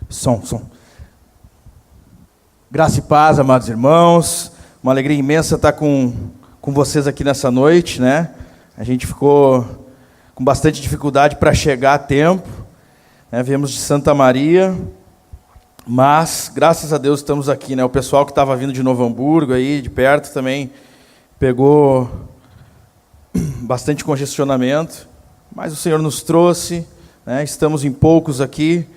Som. Graça e paz, amados irmãos. Uma alegria imensa estar com vocês aqui nessa noite, né? A gente ficou com bastante dificuldade para chegar a tempo, né? Viemos de Santa Maria, mas graças a Deus estamos aqui, né? O pessoal que estava vindo de Novo Hamburgo, aí de perto, também pegou bastante congestionamento, mas o Senhor nos trouxe, né? Estamos em poucos aqui.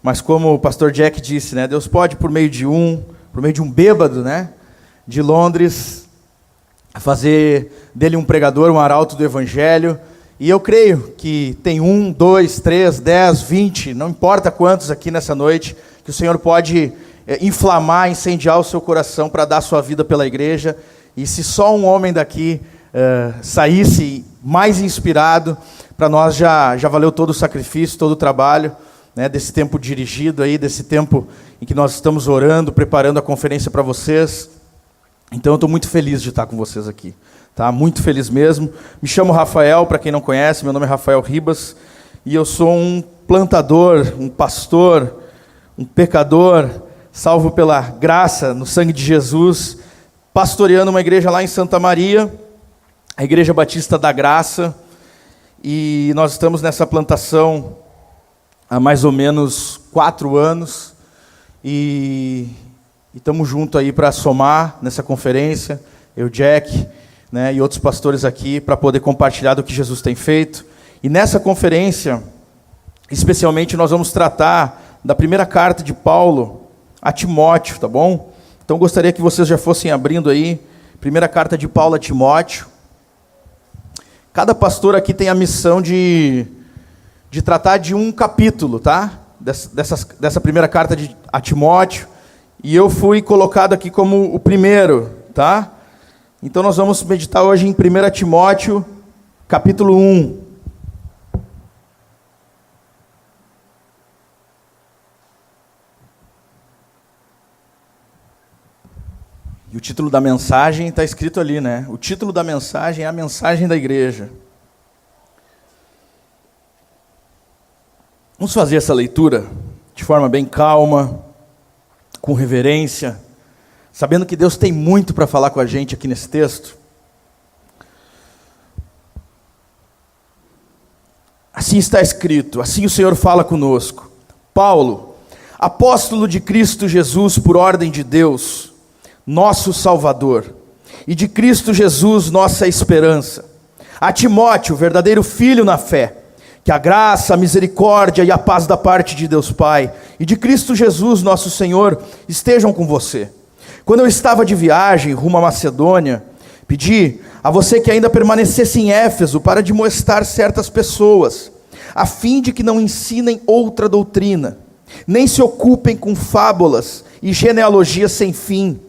Mas como o pastor Jack disse, né, Deus pode, por meio de um bêbado, né, de Londres, fazer dele um pregador, um arauto do Evangelho. E eu creio que tem 1, 2, 3, 10, 20, não importa quantos aqui nessa noite, que o Senhor pode inflamar, incendiar o seu coração para dar a sua vida pela igreja. E se só um homem daqui saísse mais inspirado, para nós já valeu todo o sacrifício, todo o trabalho, né, desse tempo dirigido aí, desse tempo em que nós estamos orando, preparando a conferência para vocês. Então eu estou muito feliz de estar com vocês aqui, tá? Muito feliz mesmo. Me chamo Rafael, para quem não conhece, meu nome é Rafael Ribas, e eu sou um plantador, um pastor, um pecador, salvo pela graça no sangue de Jesus, pastoreando uma igreja lá em Santa Maria, a Igreja Batista da Graça, e nós estamos nessa plantação há mais ou menos 4 anos, e estamos juntos aí para somar nessa conferência, eu, Jack, né, e outros pastores aqui, para poder compartilhar do que Jesus tem feito. E nessa conferência, especialmente, nós vamos tratar da primeira carta de Paulo a Timóteo, tá bom? Então gostaria que vocês já fossem abrindo aí, primeira carta de Paulo a Timóteo. Cada pastor aqui tem a missão de tratar de um capítulo, tá? Dessa primeira carta a Timóteo, e eu fui colocado aqui como o primeiro, tá? Então nós vamos meditar hoje em 1 Timóteo, capítulo 1. E o título da mensagem está escrito ali, né? O título da mensagem é a mensagem da igreja. Vamos fazer essa leitura de forma bem calma, com reverência, sabendo que Deus tem muito para falar com a gente aqui nesse texto. Assim está escrito, assim o Senhor fala conosco. Paulo, apóstolo de Cristo Jesus por ordem de Deus, nosso Salvador, e de Cristo Jesus, nossa esperança. A Timóteo, verdadeiro filho na fé, que a graça, a misericórdia e a paz da parte de Deus Pai e de Cristo Jesus, nosso Senhor, estejam com você. Quando eu estava de viagem rumo à Macedônia, pedi a você que ainda permanecesse em Éfeso para admoestar certas pessoas, a fim de que não ensinem outra doutrina, nem se ocupem com fábulas e genealogias sem fim.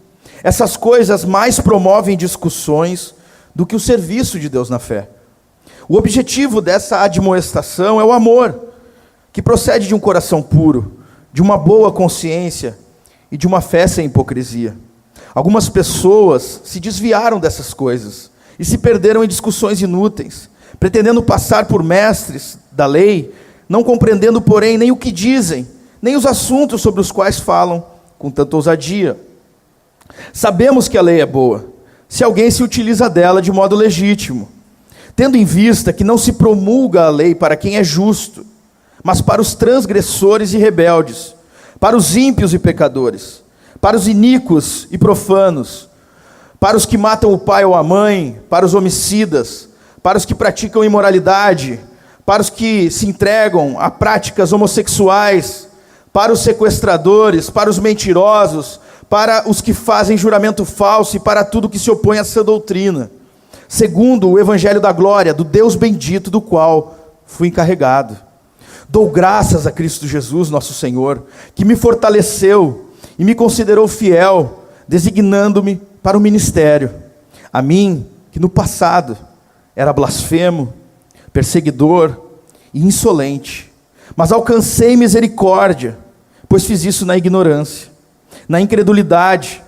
Essas coisas mais promovem discussões do que o serviço de Deus na fé. O objetivo dessa admoestação é o amor, que procede de um coração puro, de uma boa consciência e de uma fé sem hipocrisia. Algumas pessoas se desviaram dessas coisas e se perderam em discussões inúteis, pretendendo passar por mestres da lei, não compreendendo, porém, nem o que dizem, nem os assuntos sobre os quais falam com tanta ousadia. Sabemos que a lei é boa, se alguém se utiliza dela de modo legítimo, tendo em vista que não se promulga a lei para quem é justo, mas para os transgressores e rebeldes, para os ímpios e pecadores, para os iníquos e profanos, para os que matam o pai ou a mãe, para os homicidas, para os que praticam imoralidade, para os que se entregam a práticas homossexuais, para os sequestradores, para os mentirosos, para os que fazem juramento falso e para tudo que se opõe a essa doutrina, segundo o evangelho da glória, do Deus bendito, do qual fui encarregado. Dou graças a Cristo Jesus, nosso Senhor, que me fortaleceu e me considerou fiel, designando-me para o ministério. A mim, que no passado era blasfemo, perseguidor e insolente, mas alcancei misericórdia, pois fiz isso na ignorância, na incredulidade.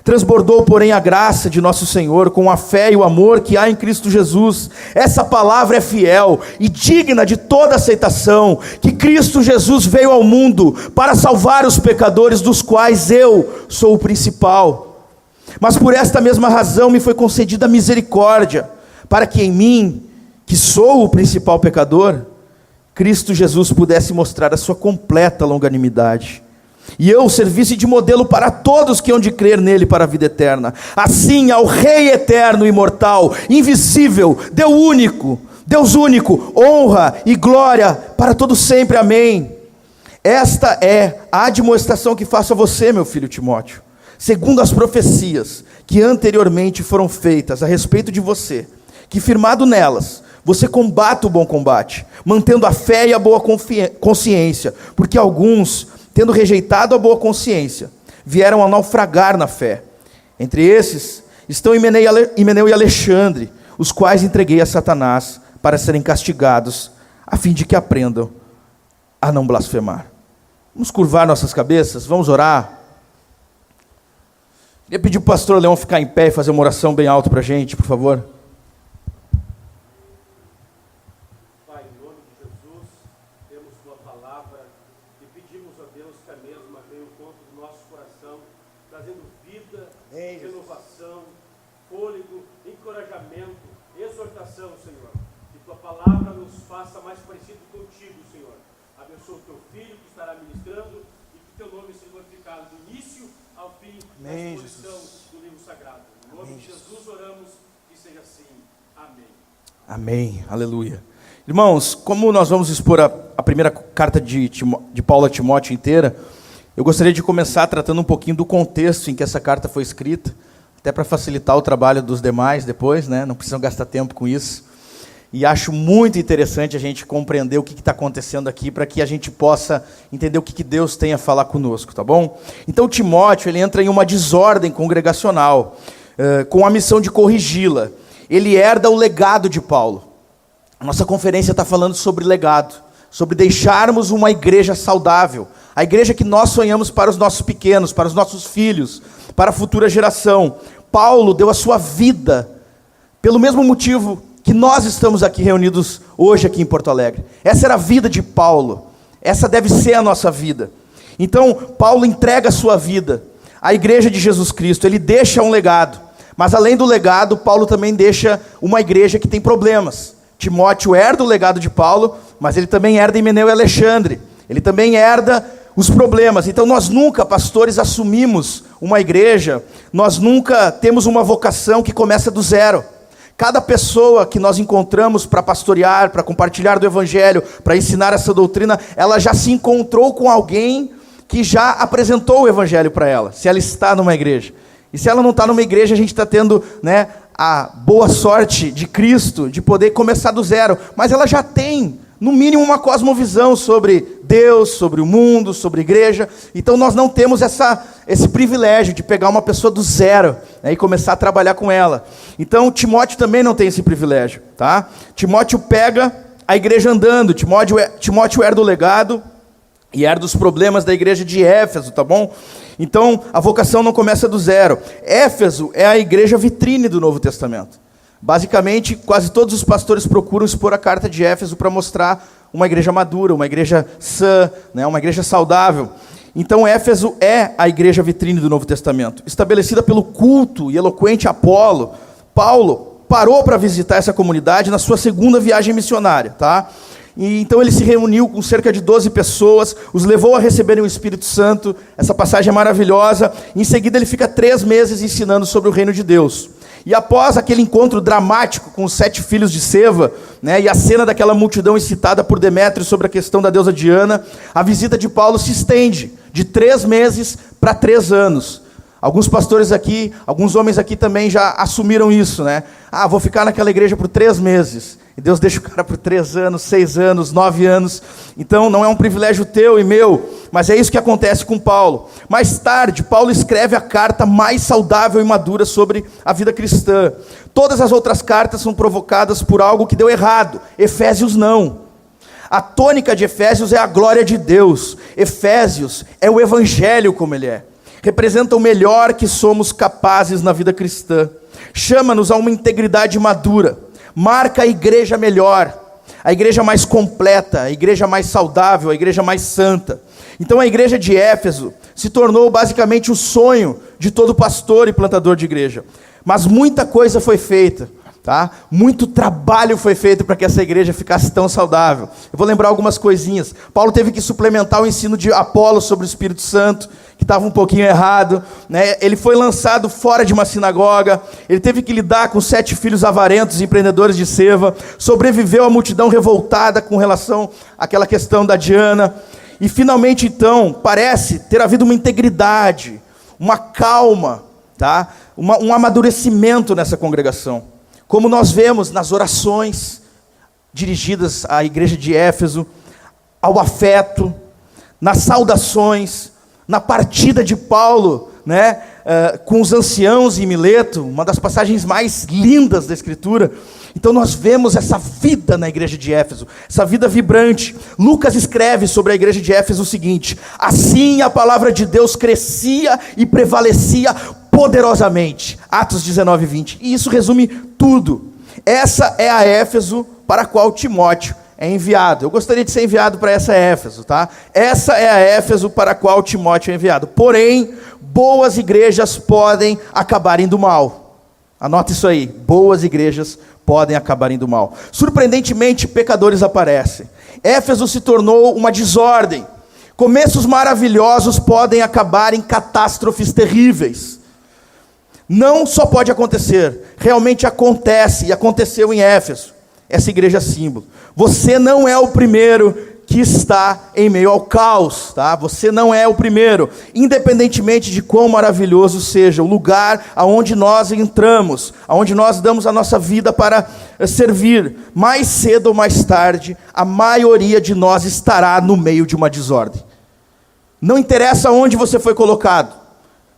Transbordou, porém, a graça de nosso Senhor com a fé e o amor que há em Cristo Jesus. Essa palavra é fiel e digna de toda aceitação, que Cristo Jesus veio ao mundo para salvar os pecadores, dos quais eu sou o principal. Mas por esta mesma razão me foi concedida misericórdia, para que em mim, que sou o principal pecador, Cristo Jesus pudesse mostrar a sua completa longanimidade, e eu servisse de modelo para todos que hão de crer nele para a vida eterna. Assim, ao Rei eterno, imortal, invisível, Deus único, honra e glória para todo sempre. Amém. Esta é a admoestação que faço a você, meu filho Timóteo, segundo as profecias que anteriormente foram feitas a respeito de você, que firmado nelas, você combate o bom combate, mantendo a fé e a boa consciência, porque alguns, tendo rejeitado a boa consciência, vieram a naufragar na fé. Entre esses estão Himeneu e Alexandre, os quais entreguei a Satanás para serem castigados, a fim de que aprendam a não blasfemar. Vamos curvar nossas cabeças, vamos orar. Queria pedir para o pastor Leão ficar em pé e fazer uma oração bem alto para a gente, por favor. Pai, em nome de Jesus, temos tua palavra e pedimos a Deus que a mesma venha ao encontro do nosso coração, trazendo vida, renovação, fôlego, encorajamento, exortação, Senhor. Que tua palavra nos faça mais parecido contigo, Senhor. Abençoa o teu filho que estará ministrando e que teu nome seja glorificado do início ao fim da exposição do livro sagrado. Em nome de Jesus oramos, que seja assim. Amém. Amém. Aleluia. Irmãos, como nós vamos expor a primeira carta de Paulo a Timóteo inteira, eu gostaria de começar tratando um pouquinho do contexto em que essa carta foi escrita, até para facilitar o trabalho dos demais depois, né? Não precisam gastar tempo com isso. E acho muito interessante a gente compreender o que está acontecendo aqui, para que a gente possa entender o que Deus tem a falar conosco, tá bom? Então Timóteo, ele entra em uma desordem congregacional, com a missão de corrigi-la. Ele herda o legado de Paulo. A nossa conferência está falando sobre legado, sobre deixarmos uma igreja saudável, a igreja que nós sonhamos para os nossos pequenos, para os nossos filhos, para a futura geração. Paulo deu a sua vida pelo mesmo motivo que nós estamos aqui reunidos hoje aqui em Porto Alegre. Essa era a vida de Paulo, essa deve ser a nossa vida. Então Paulo entrega a sua vida à igreja de Jesus Cristo, ele deixa um legado, mas além do legado, Paulo também deixa uma igreja que tem problemas. Timóteo herda o legado de Paulo, mas ele também herda Himeneu e Alexandre, ele também herda os problemas. Então nós nunca, pastores, assumimos uma igreja, nós nunca temos uma vocação que começa do zero. Cada pessoa que nós encontramos para pastorear, para compartilhar do evangelho, para ensinar essa doutrina, ela já se encontrou com alguém que já apresentou o evangelho para ela, se ela está numa igreja. E se ela não está numa igreja, a gente está tendo, né, a boa sorte de Cristo, de poder começar do zero, mas ela já tem, no mínimo, uma cosmovisão sobre Deus, sobre o mundo, sobre a igreja. Então nós não temos esse privilégio de pegar uma pessoa do zero, né, e começar a trabalhar com ela. Então Timóteo também não tem esse privilégio, tá? Timóteo pega a igreja andando, Timóteo herda o legado e herda os problemas da igreja de Éfeso, tá bom? Então a vocação não começa do zero. Éfeso é a igreja vitrine do Novo Testamento. Basicamente, quase todos os pastores procuram expor a carta de Éfeso para mostrar uma igreja madura, uma igreja sã, né, uma igreja saudável. Então Éfeso é a igreja vitrine do Novo Testamento, estabelecida pelo culto e eloquente Apolo. Paulo parou para visitar essa comunidade na sua segunda viagem missionária, tá? E então ele se reuniu com cerca de 12 pessoas, os levou a receberem o Espírito Santo. Essa passagem é maravilhosa. Em seguida ele fica 3 meses ensinando sobre o reino de Deus. E após aquele encontro dramático com os 7 filhos de Seva, né, e a cena daquela multidão incitada por Demétrio sobre a questão da deusa Diana, a visita de Paulo se estende de 3 meses para 3 anos. Alguns pastores aqui, alguns homens aqui também já assumiram isso, né? Vou ficar naquela igreja por 3 meses. E Deus deixa o cara por 3 anos, 6 anos, 9 anos. Então não é um privilégio teu e meu, mas é isso que acontece com Paulo. Mais tarde, Paulo escreve a carta mais saudável e madura sobre a vida cristã. Todas as outras cartas são provocadas por algo que deu errado. Efésios não. A tônica de Efésios é a glória de Deus. Efésios é o evangelho como ele é. representa o melhor que somos capazes na vida cristã. Chama-nos a uma integridade madura, marca a igreja melhor, a igreja mais completa, a igreja mais saudável, a igreja mais santa. Então a igreja de Éfeso se tornou basicamente o sonho de todo pastor e plantador de igreja. Mas muita coisa foi feita, tá? Muito trabalho foi feito para que essa igreja ficasse tão saudável. Eu vou lembrar algumas coisinhas. Paulo teve que suplementar o ensino de Apolo sobre o Espírito Santo, que estava um pouquinho errado, né? Ele foi lançado fora de uma sinagoga, ele teve que lidar com 7 filhos avarentos, empreendedores de seva, sobreviveu à multidão revoltada com relação àquela questão da Diana, e finalmente então, parece ter havido uma integridade, uma calma, tá? Um amadurecimento nessa congregação, como nós vemos nas orações dirigidas à igreja de Éfeso, ao afeto, nas saudações, na partida de Paulo, né, com os anciãos em Mileto, uma das passagens mais lindas da Escritura. Então nós vemos essa vida na igreja de Éfeso, essa vida vibrante. Lucas escreve sobre a igreja de Éfeso o seguinte: assim a palavra de Deus crescia e prevalecia poderosamente. Atos 19, 20. E isso resume tudo. Essa é a Éfeso para a qual Timóteo é enviado. Eu gostaria de ser enviado para essa Éfeso, tá? Essa é a Éfeso para a qual Timóteo é enviado. Porém, boas igrejas podem acabar indo mal. Anota isso aí. Boas igrejas podem acabar indo mal. Surpreendentemente, pecadores aparecem. Éfeso se tornou uma desordem. Começos maravilhosos podem acabar em catástrofes terríveis. Não só pode acontecer, realmente acontece, e aconteceu em Éfeso. Essa igreja símbolo. Você não é o primeiro que está em meio ao caos, tá? Você não é o primeiro, independentemente de quão maravilhoso seja o lugar aonde nós entramos, aonde nós damos a nossa vida para servir. Mais cedo ou mais tarde, a maioria de nós estará no meio de uma desordem. Não interessa onde você foi colocado.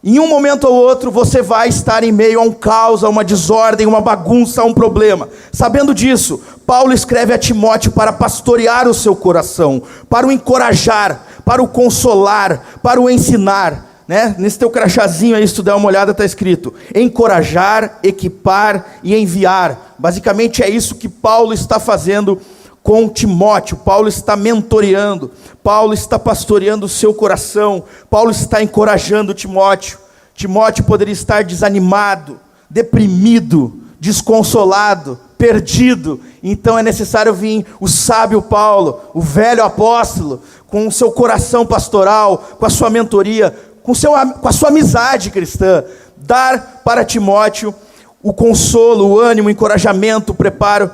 Em um momento ou outro, você vai estar em meio a um caos, a uma desordem, uma bagunça, a um problema. Sabendo disso, Paulo escreve a Timóteo para pastorear o seu coração, para o encorajar, para o consolar, para o ensinar, né? Nesse teu crachazinho aí, se tu der uma olhada, está escrito: encorajar, equipar e enviar. Basicamente é isso que Paulo está fazendo com Timóteo. Paulo está mentoreando, Paulo está pastoreando o seu coração, Paulo está encorajando Timóteo. Timóteo poderia estar desanimado, deprimido, desconsolado, perdido. Então é necessário vir o sábio Paulo, o velho apóstolo, com o seu coração pastoral, com a sua mentoria, com a sua amizade cristã, dar para Timóteo o consolo, o ânimo, o encorajamento, o preparo.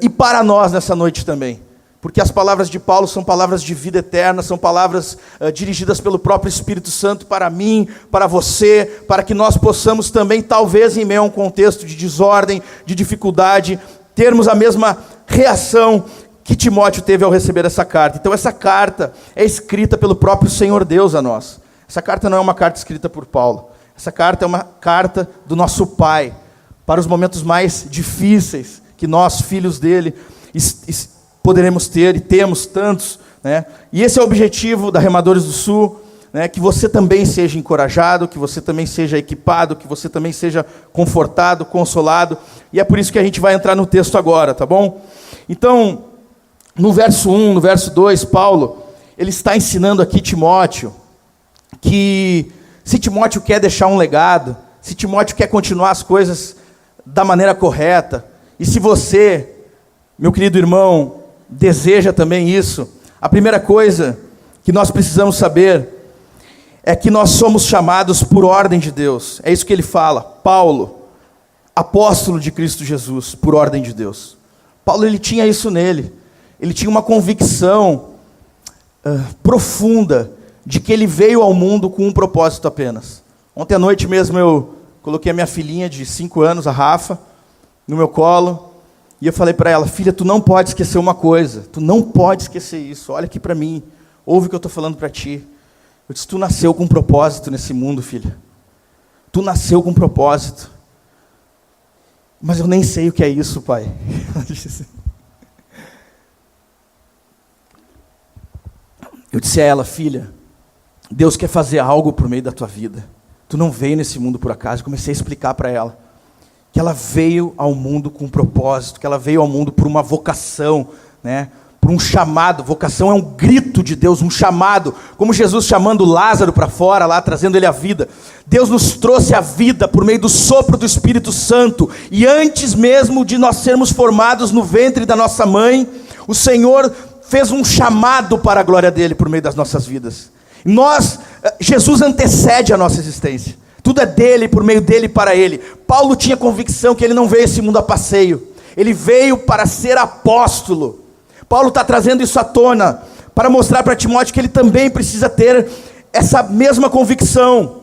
E para nós nessa noite também, porque as palavras de Paulo são palavras de vida eterna, são palavras dirigidas pelo próprio Espírito Santo para mim, para você, para que nós possamos também, talvez em meio a um contexto de desordem, de dificuldade, termos a mesma reação que Timóteo teve ao receber essa carta. Então essa carta é escrita pelo próprio Senhor Deus a nós. Essa carta não é uma carta escrita por Paulo, essa carta é uma carta do nosso Pai, para os momentos mais difíceis que nós, filhos dele, poderemos ter, e temos tantos, né? E esse é o objetivo da Remadores do Sul, né? Que você também seja encorajado, que você também seja equipado, que você também seja confortado, consolado, e é por isso que a gente vai entrar no texto agora, tá bom? Então, no verso 1, no verso 2, Paulo, ele está ensinando aqui Timóteo, que se Timóteo quer deixar um legado, se Timóteo quer continuar as coisas da maneira correta, e se você, meu querido irmão, deseja também isso, a primeira coisa que nós precisamos saber é que nós somos chamados por ordem de Deus. É isso que ele fala. Paulo, apóstolo de Cristo Jesus, por ordem de Deus. Paulo, ele tinha isso nele. Ele tinha uma convicção profunda de que ele veio ao mundo com um propósito apenas. Ontem à noite mesmo eu coloquei a minha filhinha de 5 anos, a Rafa, no meu colo, e eu falei para ela: filha, tu não pode esquecer uma coisa, tu não pode esquecer isso, olha aqui para mim, ouve o que eu estou falando para ti. Eu disse: tu nasceu com um propósito nesse mundo, filha, tu nasceu com um propósito. Mas eu nem sei o que é isso, pai. Eu disse a ela: filha, Deus quer fazer algo por meio da tua vida. Tu não veio nesse mundo por acaso. Eu comecei a explicar para ela que ela veio ao mundo com um propósito, que ela veio ao mundo por uma vocação, né? Por um chamado. Vocação é um grito de Deus, um chamado, como Jesus chamando Lázaro para fora, lá trazendo ele à vida. Deus nos trouxe a vida por meio do sopro do Espírito Santo, e antes mesmo de nós sermos formados no ventre da nossa mãe, o Senhor fez um chamado para a glória dele por meio das nossas vidas. Jesus antecede a nossa existência. Tudo é dele, por meio dele e para ele. Paulo tinha convicção que ele não veio a esse mundo a passeio. Ele veio para ser apóstolo. Paulo está trazendo isso à tona, para mostrar para Timóteo que ele também precisa ter essa mesma convicção.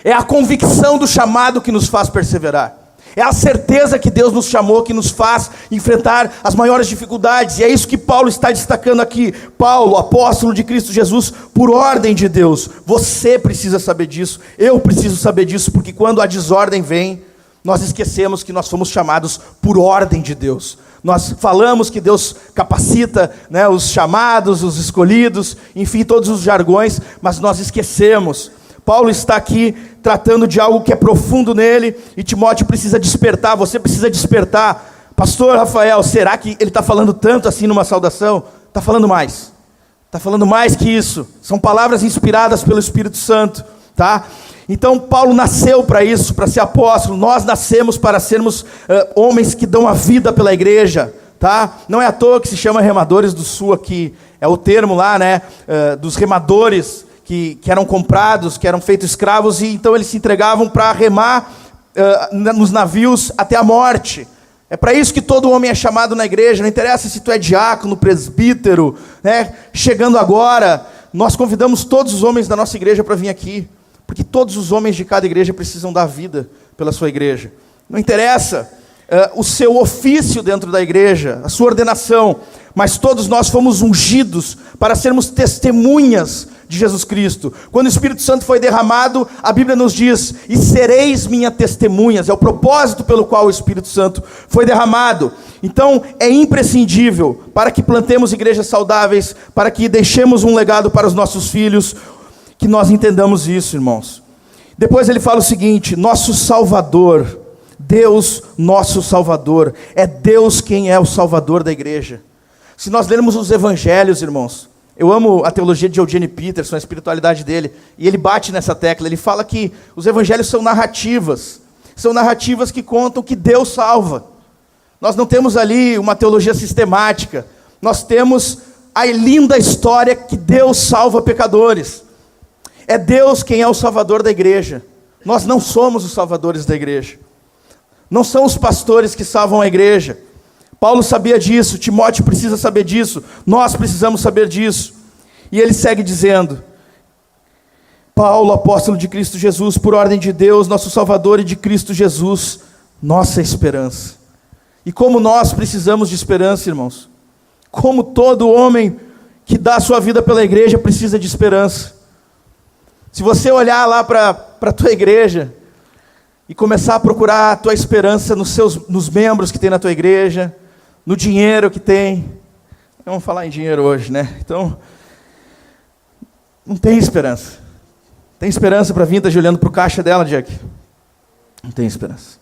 É a convicção do chamado que nos faz perseverar. É a certeza que Deus nos chamou que nos faz enfrentar as maiores dificuldades. E é isso que Paulo está destacando aqui. Paulo, apóstolo de Cristo Jesus, por ordem de Deus. Você precisa saber disso. Eu preciso saber disso, porque quando a desordem vem, nós esquecemos que nós fomos chamados por ordem de Deus. Nós falamos que Deus capacita, né, os chamados, os escolhidos, enfim, todos os jargões, mas nós esquecemos. Paulo está aqui tratando de algo que é profundo nele, e Timóteo precisa despertar, você precisa despertar. Pastor Rafael, será que ele está falando tanto assim numa saudação? Está falando mais. Está falando mais que isso. São palavras inspiradas pelo Espírito Santo, tá? Então Paulo nasceu para isso, para ser apóstolo. Nós nascemos para sermos homens que dão a vida pela igreja, tá? Não é à toa que se chama Remadores do Sul aqui, é o termo lá, né, dos remadores, que eram comprados, que eram feitos escravos, e então eles se entregavam para remar nos navios até a morte. É para isso que todo homem é chamado na igreja. Não interessa se tu é diácono, presbítero, né? Chegando agora, nós convidamos todos os homens da nossa igreja para vir aqui, porque todos os homens de cada igreja precisam dar vida pela sua igreja. Não interessa o seu ofício dentro da igreja, a sua ordenação, mas todos nós fomos ungidos para sermos testemunhas de Jesus Cristo. Quando o Espírito Santo foi derramado, a Bíblia nos diz: e sereis minhas testemunhas. É o propósito pelo qual o Espírito Santo foi derramado. Então é imprescindível para que plantemos igrejas saudáveis, para que deixemos um legado para os nossos filhos, que nós entendamos isso, irmãos. Depois ele fala o seguinte: nosso Salvador, Deus nosso Salvador, é Deus quem é o Salvador da igreja. Se nós lermos os evangelhos, irmãos, eu amo a teologia de Eugene Peterson, a espiritualidade dele, e ele bate nessa tecla. Ele fala que os evangelhos são narrativas que contam que Deus salva. Nós não temos ali uma teologia sistemática, nós temos a linda história que Deus salva pecadores. É Deus quem é o salvador da igreja. Nós não somos os salvadores da igreja. Não são os pastores que salvam a igreja. Paulo sabia disso, Timóteo precisa saber disso, nós precisamos saber disso. E ele segue dizendo: Paulo, apóstolo de Cristo Jesus, por ordem de Deus, nosso Salvador, e de Cristo Jesus, nossa esperança. E como nós precisamos de esperança, irmãos. Como todo homem que dá a sua vida pela igreja precisa de esperança. Se você olhar lá para a tua igreja e começar a procurar a tua esperança nos membros que tem na tua igreja, no dinheiro que tem, vamos falar em dinheiro hoje, né? Então, não tem esperança. Tem esperança para vir, tá olhando para o caixa dela, Jack? Não tem esperança.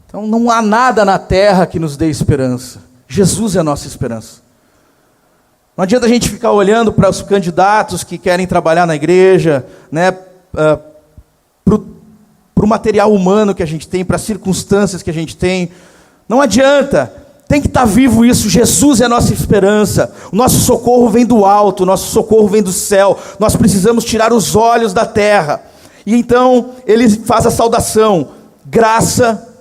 Então, não há nada na terra que nos dê esperança. Jesus é a nossa esperança. Não adianta a gente ficar olhando para os candidatos que querem trabalhar na igreja, né? Para o material humano que a gente tem, para as circunstâncias que a gente tem. Não adianta. Tem que estar vivo isso. Jesus é a nossa esperança. O nosso socorro vem do alto, o nosso socorro vem do céu. Nós precisamos tirar os olhos da terra. E então ele faz a saudação: graça,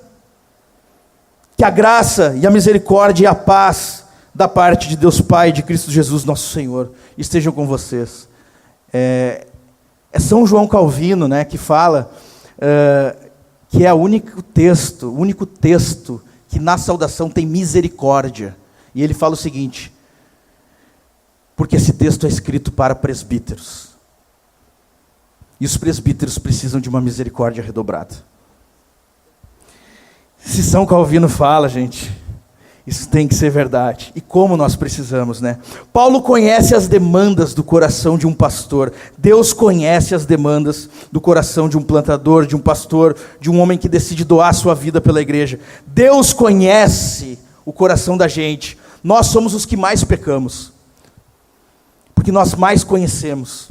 que a graça e a misericórdia e a paz da parte de Deus Pai e de Cristo Jesus nosso Senhor estejam com vocês. É São João Calvino, né, que fala que é o único texto que na saudação tem misericórdia. E ele fala o seguinte: porque esse texto é escrito para presbíteros. E os presbíteros precisam de uma misericórdia redobrada. Se São Calvino fala, gente, Isso tem que ser verdade. E como nós precisamos, né? Paulo conhece as demandas do coração de um pastor. Deus conhece as demandas do coração de um plantador, de um pastor, de um homem que decide doar sua vida pela igreja. Deus conhece o coração da gente. Nós somos os que mais pecamos, porque nós mais conhecemos.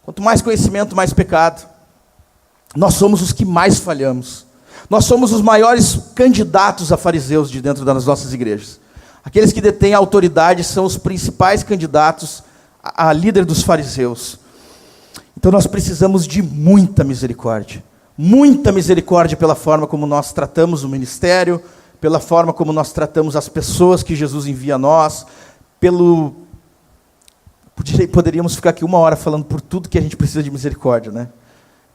Quanto mais conhecimento, mais pecado. Nós somos os que mais falhamos. Nós somos os maiores candidatos a fariseus de dentro das nossas igrejas. Aqueles que detêm a autoridade são os principais candidatos a líder dos fariseus. Então nós precisamos de muita misericórdia pela forma como nós tratamos o ministério, pela forma como nós tratamos as pessoas que Jesus envia a nós, poderíamos ficar aqui 1 hora falando por tudo que a gente precisa de misericórdia, né?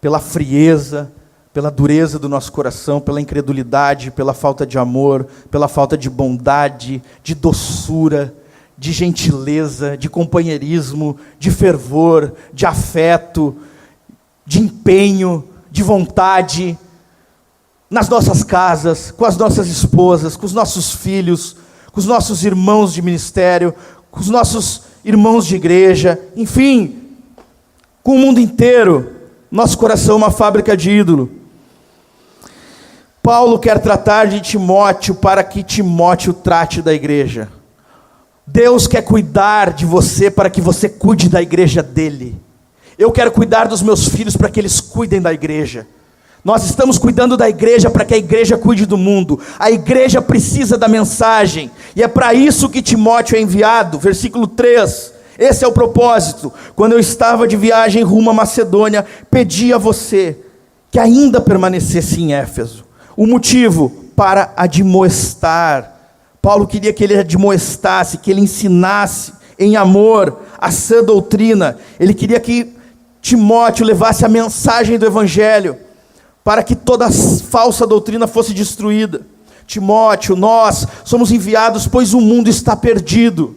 Pela frieza, pela dureza do nosso coração, pela incredulidade, pela falta de amor, pela falta de bondade, de doçura, de gentileza, de companheirismo, de fervor, de afeto, de empenho, de vontade, nas nossas casas, com as nossas esposas, com os nossos filhos, com os nossos irmãos de ministério, com os nossos irmãos de igreja, enfim, com o mundo inteiro. Nosso coração é uma fábrica de ídolo. Paulo quer tratar de Timóteo para que Timóteo trate da igreja. Deus quer cuidar de você para que você cuide da igreja dele. Eu quero cuidar dos meus filhos para que eles cuidem da igreja. Nós estamos cuidando da igreja para que a igreja cuide do mundo. A igreja precisa da mensagem. E é para isso que Timóteo é enviado. Versículo 3. Esse é o propósito. Quando eu estava de viagem rumo à Macedônia, pedi a você que ainda permanecesse em Éfeso. O motivo? Para admoestar. Paulo queria que ele admoestasse, que ele ensinasse em amor a sã doutrina. Ele queria que Timóteo levasse a mensagem do Evangelho, para que toda falsa doutrina fosse destruída. Timóteo, nós somos enviados, pois o mundo está perdido.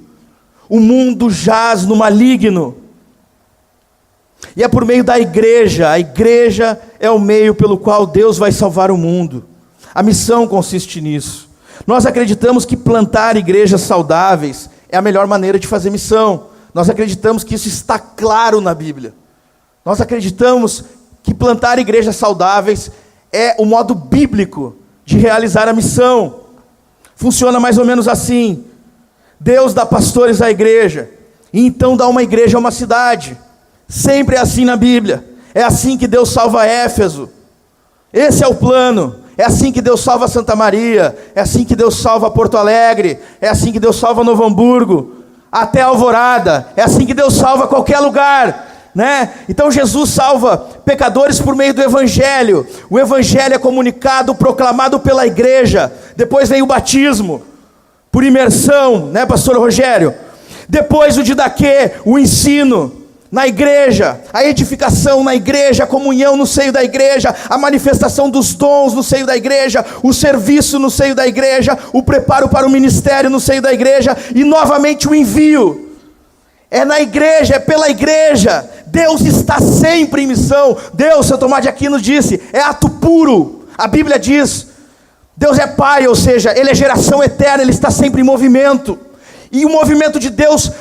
O mundo jaz no maligno. E é por meio da igreja. A igreja é o meio pelo qual Deus vai salvar o mundo. A missão consiste nisso. Nós acreditamos que plantar igrejas saudáveis é a melhor maneira de fazer missão. Nós acreditamos que isso está claro na Bíblia. Nós acreditamos que plantar igrejas saudáveis é o modo bíblico de realizar a missão. Funciona mais ou menos assim. Deus dá pastores à igreja, e então dá uma igreja a uma cidade. Sempre é assim na Bíblia. É assim que Deus salva Éfeso. Esse é o plano. É assim que Deus salva Santa Maria. É assim que Deus salva Porto Alegre. É assim que Deus salva Novo Hamburgo, até Alvorada. É assim que Deus salva qualquer lugar, né? Então Jesus salva pecadores por meio do Evangelho. O Evangelho é comunicado, proclamado pela igreja. Depois vem o batismo, por imersão, né, pastor Rogério? Depois o didaquê, o ensino na igreja, a edificação na igreja, a comunhão no seio da igreja, a manifestação dos dons no seio da igreja, o serviço no seio da igreja, o preparo para o ministério no seio da igreja, e novamente o envio. É na igreja, é pela igreja. Deus está sempre em missão. Deus, São Tomás de Aquino disse, é ato puro. A Bíblia diz, Deus é Pai, ou seja, Ele é geração eterna, Ele está sempre em movimento. E o movimento de Deus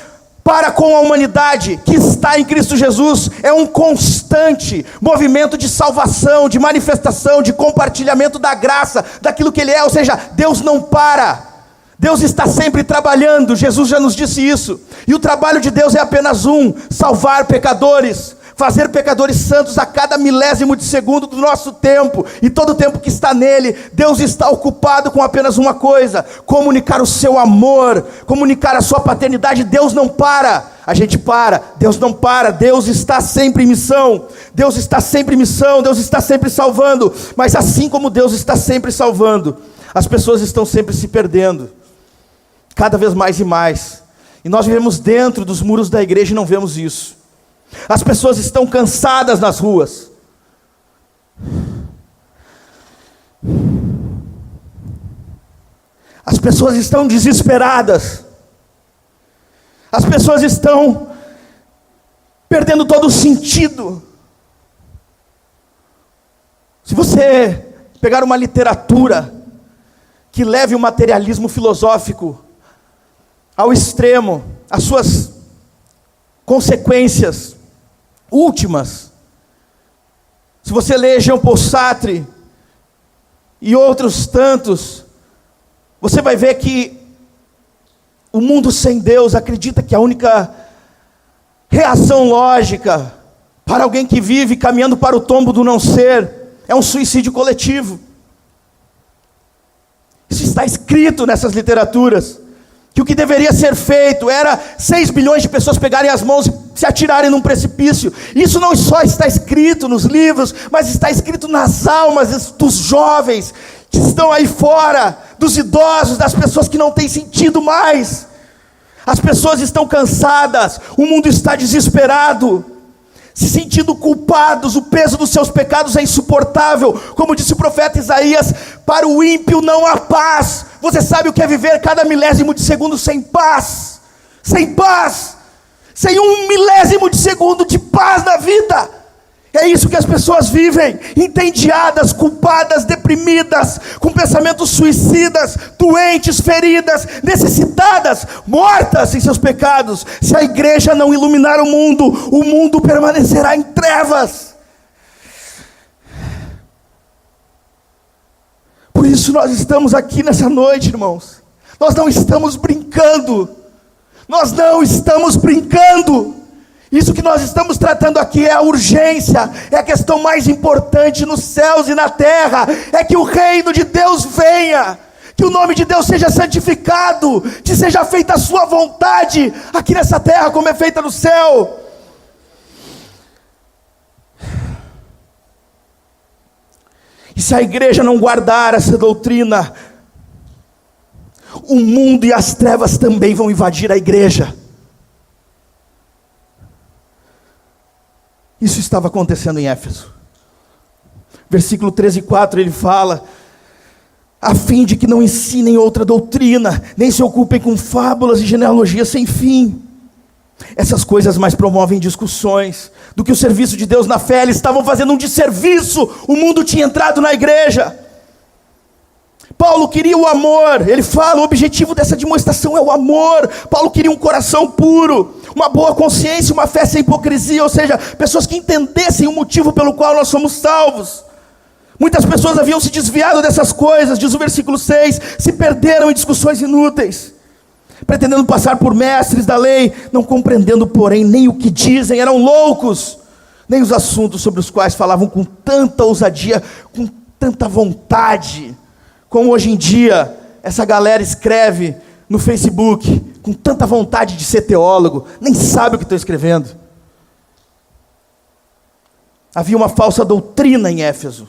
para com a humanidade que está em Cristo Jesus é um constante movimento de salvação, de manifestação, de compartilhamento da graça, daquilo que Ele é. Ou seja, Deus não para. Deus está sempre trabalhando. Jesus já nos disse isso. E o trabalho de Deus é apenas um: salvar pecadores, fazer pecadores santos a cada milésimo de segundo do nosso tempo, e todo o tempo que está nele. Deus está ocupado com apenas uma coisa: comunicar o seu amor, comunicar a sua paternidade. Deus não para, a gente para, Deus não para. Deus está sempre em missão, Deus está sempre em missão, Deus está sempre salvando. Mas assim como Deus está sempre salvando, as pessoas estão sempre se perdendo, cada vez mais e mais. E nós vivemos dentro dos muros da igreja e não vemos isso. As pessoas estão cansadas nas ruas. As pessoas estão desesperadas. As pessoas estão perdendo todo o sentido. Se você pegar uma literatura que leve o materialismo filosófico ao extremo, as suas consequências últimas. Se você lê Jean Paul Sartre e outros tantos, você vai ver que o mundo sem Deus acredita que a única reação lógica para alguém que vive caminhando para o tombo do não ser é um suicídio coletivo. Isso está escrito nessas literaturas, que o que deveria ser feito era 6 bilhões de pessoas pegarem as mãos e se atirarem num precipício. Isso não só está escrito nos livros, mas está escrito nas almas dos jovens que estão aí fora, dos idosos, das pessoas que não têm sentido mais. As pessoas estão cansadas, o mundo está desesperado, se sentindo culpados, o peso dos seus pecados é insuportável. Como disse o profeta Isaías, para o ímpio não há paz. Você sabe o que é viver cada milésimo de segundo sem paz? Sem paz, sem um milésimo de segundo de paz na vida. É isso que as pessoas vivem, entediadas, culpadas, deprimidas, com pensamentos suicidas, doentes, feridas, necessitadas, mortas em seus pecados. Se a igreja não iluminar o mundo permanecerá em trevas. Por isso nós estamos aqui nessa noite, irmãos. Nós não estamos brincando. Nós não estamos brincando. Isso que nós estamos tratando aqui é a urgência, é a questão mais importante nos céus e na terra, é que o reino de Deus venha, que o nome de Deus seja santificado, que seja feita a sua vontade, aqui nessa terra como é feita no céu. E se a igreja não guardar essa doutrina, o mundo e as trevas também vão invadir a igreja. Isso estava acontecendo em Éfeso. Versículo 13 e 4, ele fala: a fim de que não ensinem outra doutrina, nem se ocupem com fábulas e genealogias sem fim. Essas coisas mais promovem discussões do que o serviço de Deus na fé. Eles estavam fazendo um desserviço. O mundo tinha entrado na igreja. Paulo queria o amor. Ele fala, o objetivo dessa demonstração é o amor. Paulo queria um coração puro, uma boa consciência, uma fé sem hipocrisia, ou seja, pessoas que entendessem o motivo pelo qual nós somos salvos. Muitas pessoas haviam se desviado dessas coisas, diz o versículo 6, se perderam em discussões inúteis, pretendendo passar por mestres da lei, não compreendendo, porém, nem o que dizem, eram loucos, nem os assuntos sobre os quais falavam com tanta ousadia, com tanta vontade, como hoje em dia essa galera escreve no Facebook, com tanta vontade de ser teólogo, nem sabe o que estão escrevendo. Havia uma falsa doutrina em Éfeso.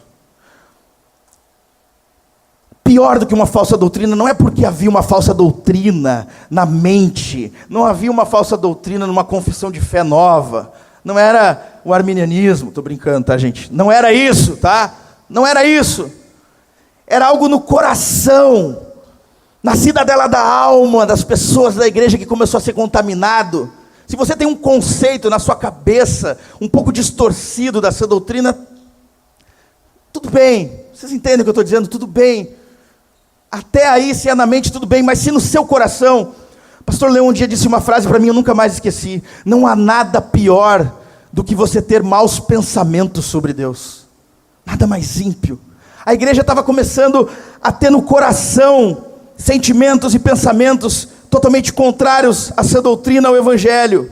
Pior do que uma falsa doutrina, não é porque havia uma falsa doutrina na mente, não havia uma falsa doutrina numa confissão de fé nova, não era o arminianismo, estou brincando, tá, gente? Não era isso, tá? Não era isso. Era algo no coração, na cidadela da alma das pessoas da igreja que começou a ser contaminado. Se você tem um conceito na sua cabeça, um pouco distorcido dessa doutrina, tudo bem, vocês entendem o que eu estou dizendo? Tudo bem, até aí se é na mente tudo bem, mas se no seu coração, o pastor Leão um dia disse uma frase para mim, eu nunca mais esqueci: não há nada pior do que você ter maus pensamentos sobre Deus, nada mais ímpio. A igreja estava começando a ter no coração sentimentos e pensamentos totalmente contrários a essa doutrina, ao evangelho.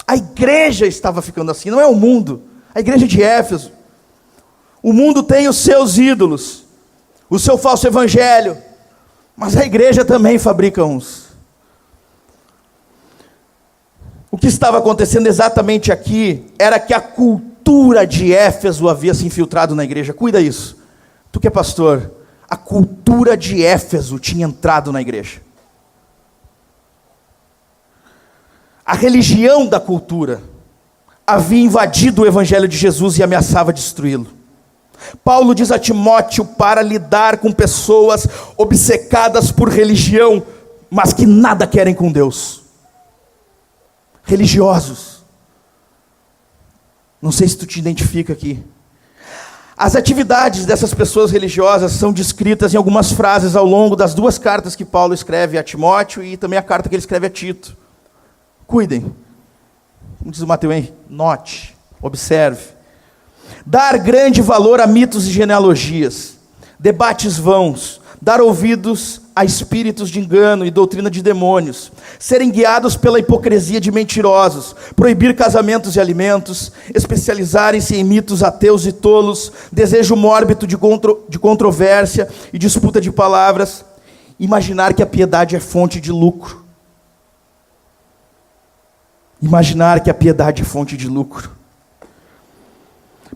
A igreja estava ficando assim, não é o mundo, a igreja de Éfeso. O mundo tem os seus ídolos, o seu falso evangelho, mas a igreja também fabrica uns. O que estava acontecendo exatamente aqui era que a cultura de Éfeso havia se infiltrado na igreja. Cuida isso. Tu que é pastor, a cultura de Éfeso tinha entrado na igreja. A religião da cultura havia invadido o evangelho de Jesus e ameaçava destruí-lo. Paulo diz a Timóteo para lidar com pessoas obcecadas por religião, mas que nada querem com Deus. Religiosos. Não sei se tu te identifica aqui. As atividades dessas pessoas religiosas são descritas em algumas frases ao longo das 2 cartas que Paulo escreve a Timóteo e também a carta que ele escreve a Tito. Cuidem. Como diz o Mateus, hein? Note, observe. Dar grande valor a mitos e genealogias, debates vãos, dar ouvidos a espíritos de engano e doutrina de demônios, serem guiados pela hipocrisia de mentirosos, proibir casamentos e alimentos, especializarem-se em mitos ateus e tolos, desejo mórbido de controvérsia e disputa de palavras, imaginar que a piedade é fonte de lucro. Imaginar que a piedade é fonte de lucro.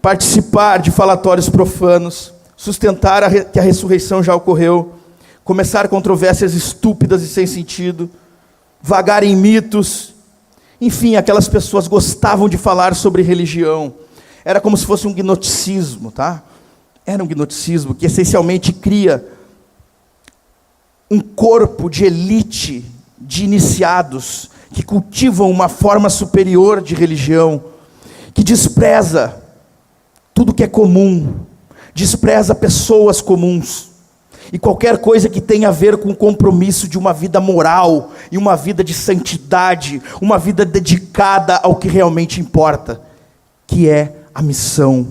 Participar de falatórios profanos, sustentar que a ressurreição já ocorreu, começar controvérsias estúpidas e sem sentido, vagar em mitos. Enfim, aquelas pessoas gostavam de falar sobre religião. Era como se fosse um gnosticismo, tá? Era um gnosticismo que essencialmente cria um corpo de elite, de iniciados, que cultivam uma forma superior de religião, que despreza tudo que é comum, despreza pessoas comuns, e qualquer coisa que tenha a ver com o compromisso de uma vida moral, e uma vida de santidade, uma vida dedicada ao que realmente importa, que é a missão.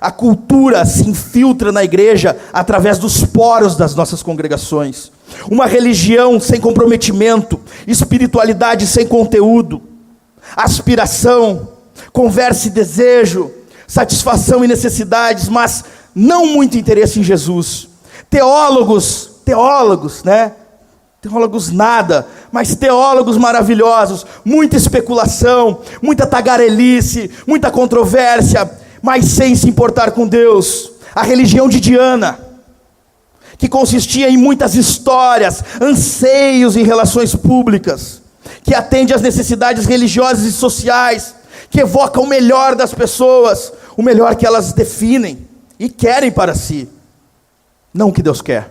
A cultura se infiltra na igreja através dos poros das nossas congregações. Uma religião sem comprometimento, espiritualidade sem conteúdo, aspiração, conversa e desejo, satisfação e necessidades, mas não muito interesse em Jesus. Teólogos, né? Teólogos nada, mas teólogos maravilhosos, muita especulação, muita tagarelice, muita controvérsia, mas sem se importar com Deus. A religião de Diana, que consistia em muitas histórias, anseios em relações públicas, que atende às necessidades religiosas e sociais, que evoca o melhor das pessoas, o melhor que elas definem e querem para si, não o que Deus quer.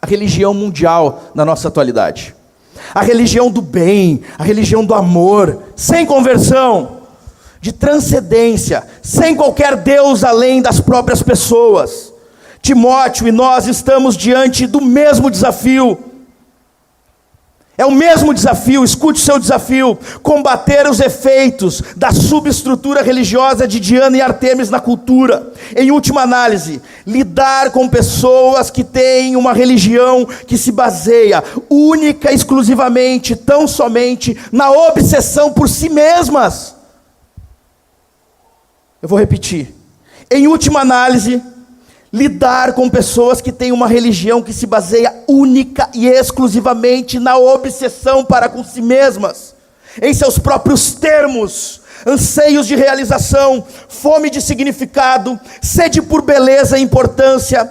A religião mundial na nossa atualidade, a religião do bem, a religião do amor, sem conversão, de transcendência, sem qualquer Deus além das próprias pessoas. Timóteo e nós estamos diante do mesmo desafio. É o mesmo desafio, escute o seu desafio: combater os efeitos da subestrutura religiosa de Diana e Artemis na cultura. Em última análise, lidar com pessoas que têm uma religião que se baseia única e exclusivamente, tão somente, na obsessão por si mesmas. Eu vou repetir. Em última análise, lidar com pessoas que têm uma religião que se baseia única e exclusivamente na obsessão para com si mesmas, em seus próprios termos, anseios de realização, fome de significado, sede por beleza e importância,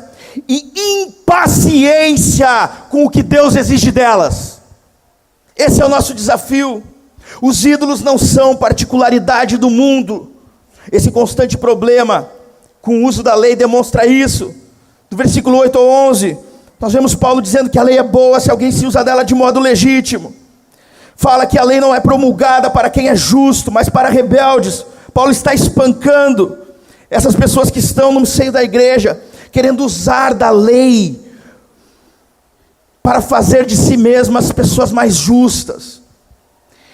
e impaciência com o que Deus exige delas. Esse é o nosso desafio. Os ídolos não são particularidade do mundo. Esse constante problema com o uso da lei demonstra isso. Do versículo 8 ao 11, nós vemos Paulo dizendo que a lei é boa se alguém se usa dela de modo legítimo. Fala que a lei não é promulgada para quem é justo, mas para rebeldes. Paulo está espancando essas pessoas que estão no seio da igreja, querendo usar da lei para fazer de si mesmas pessoas mais justas.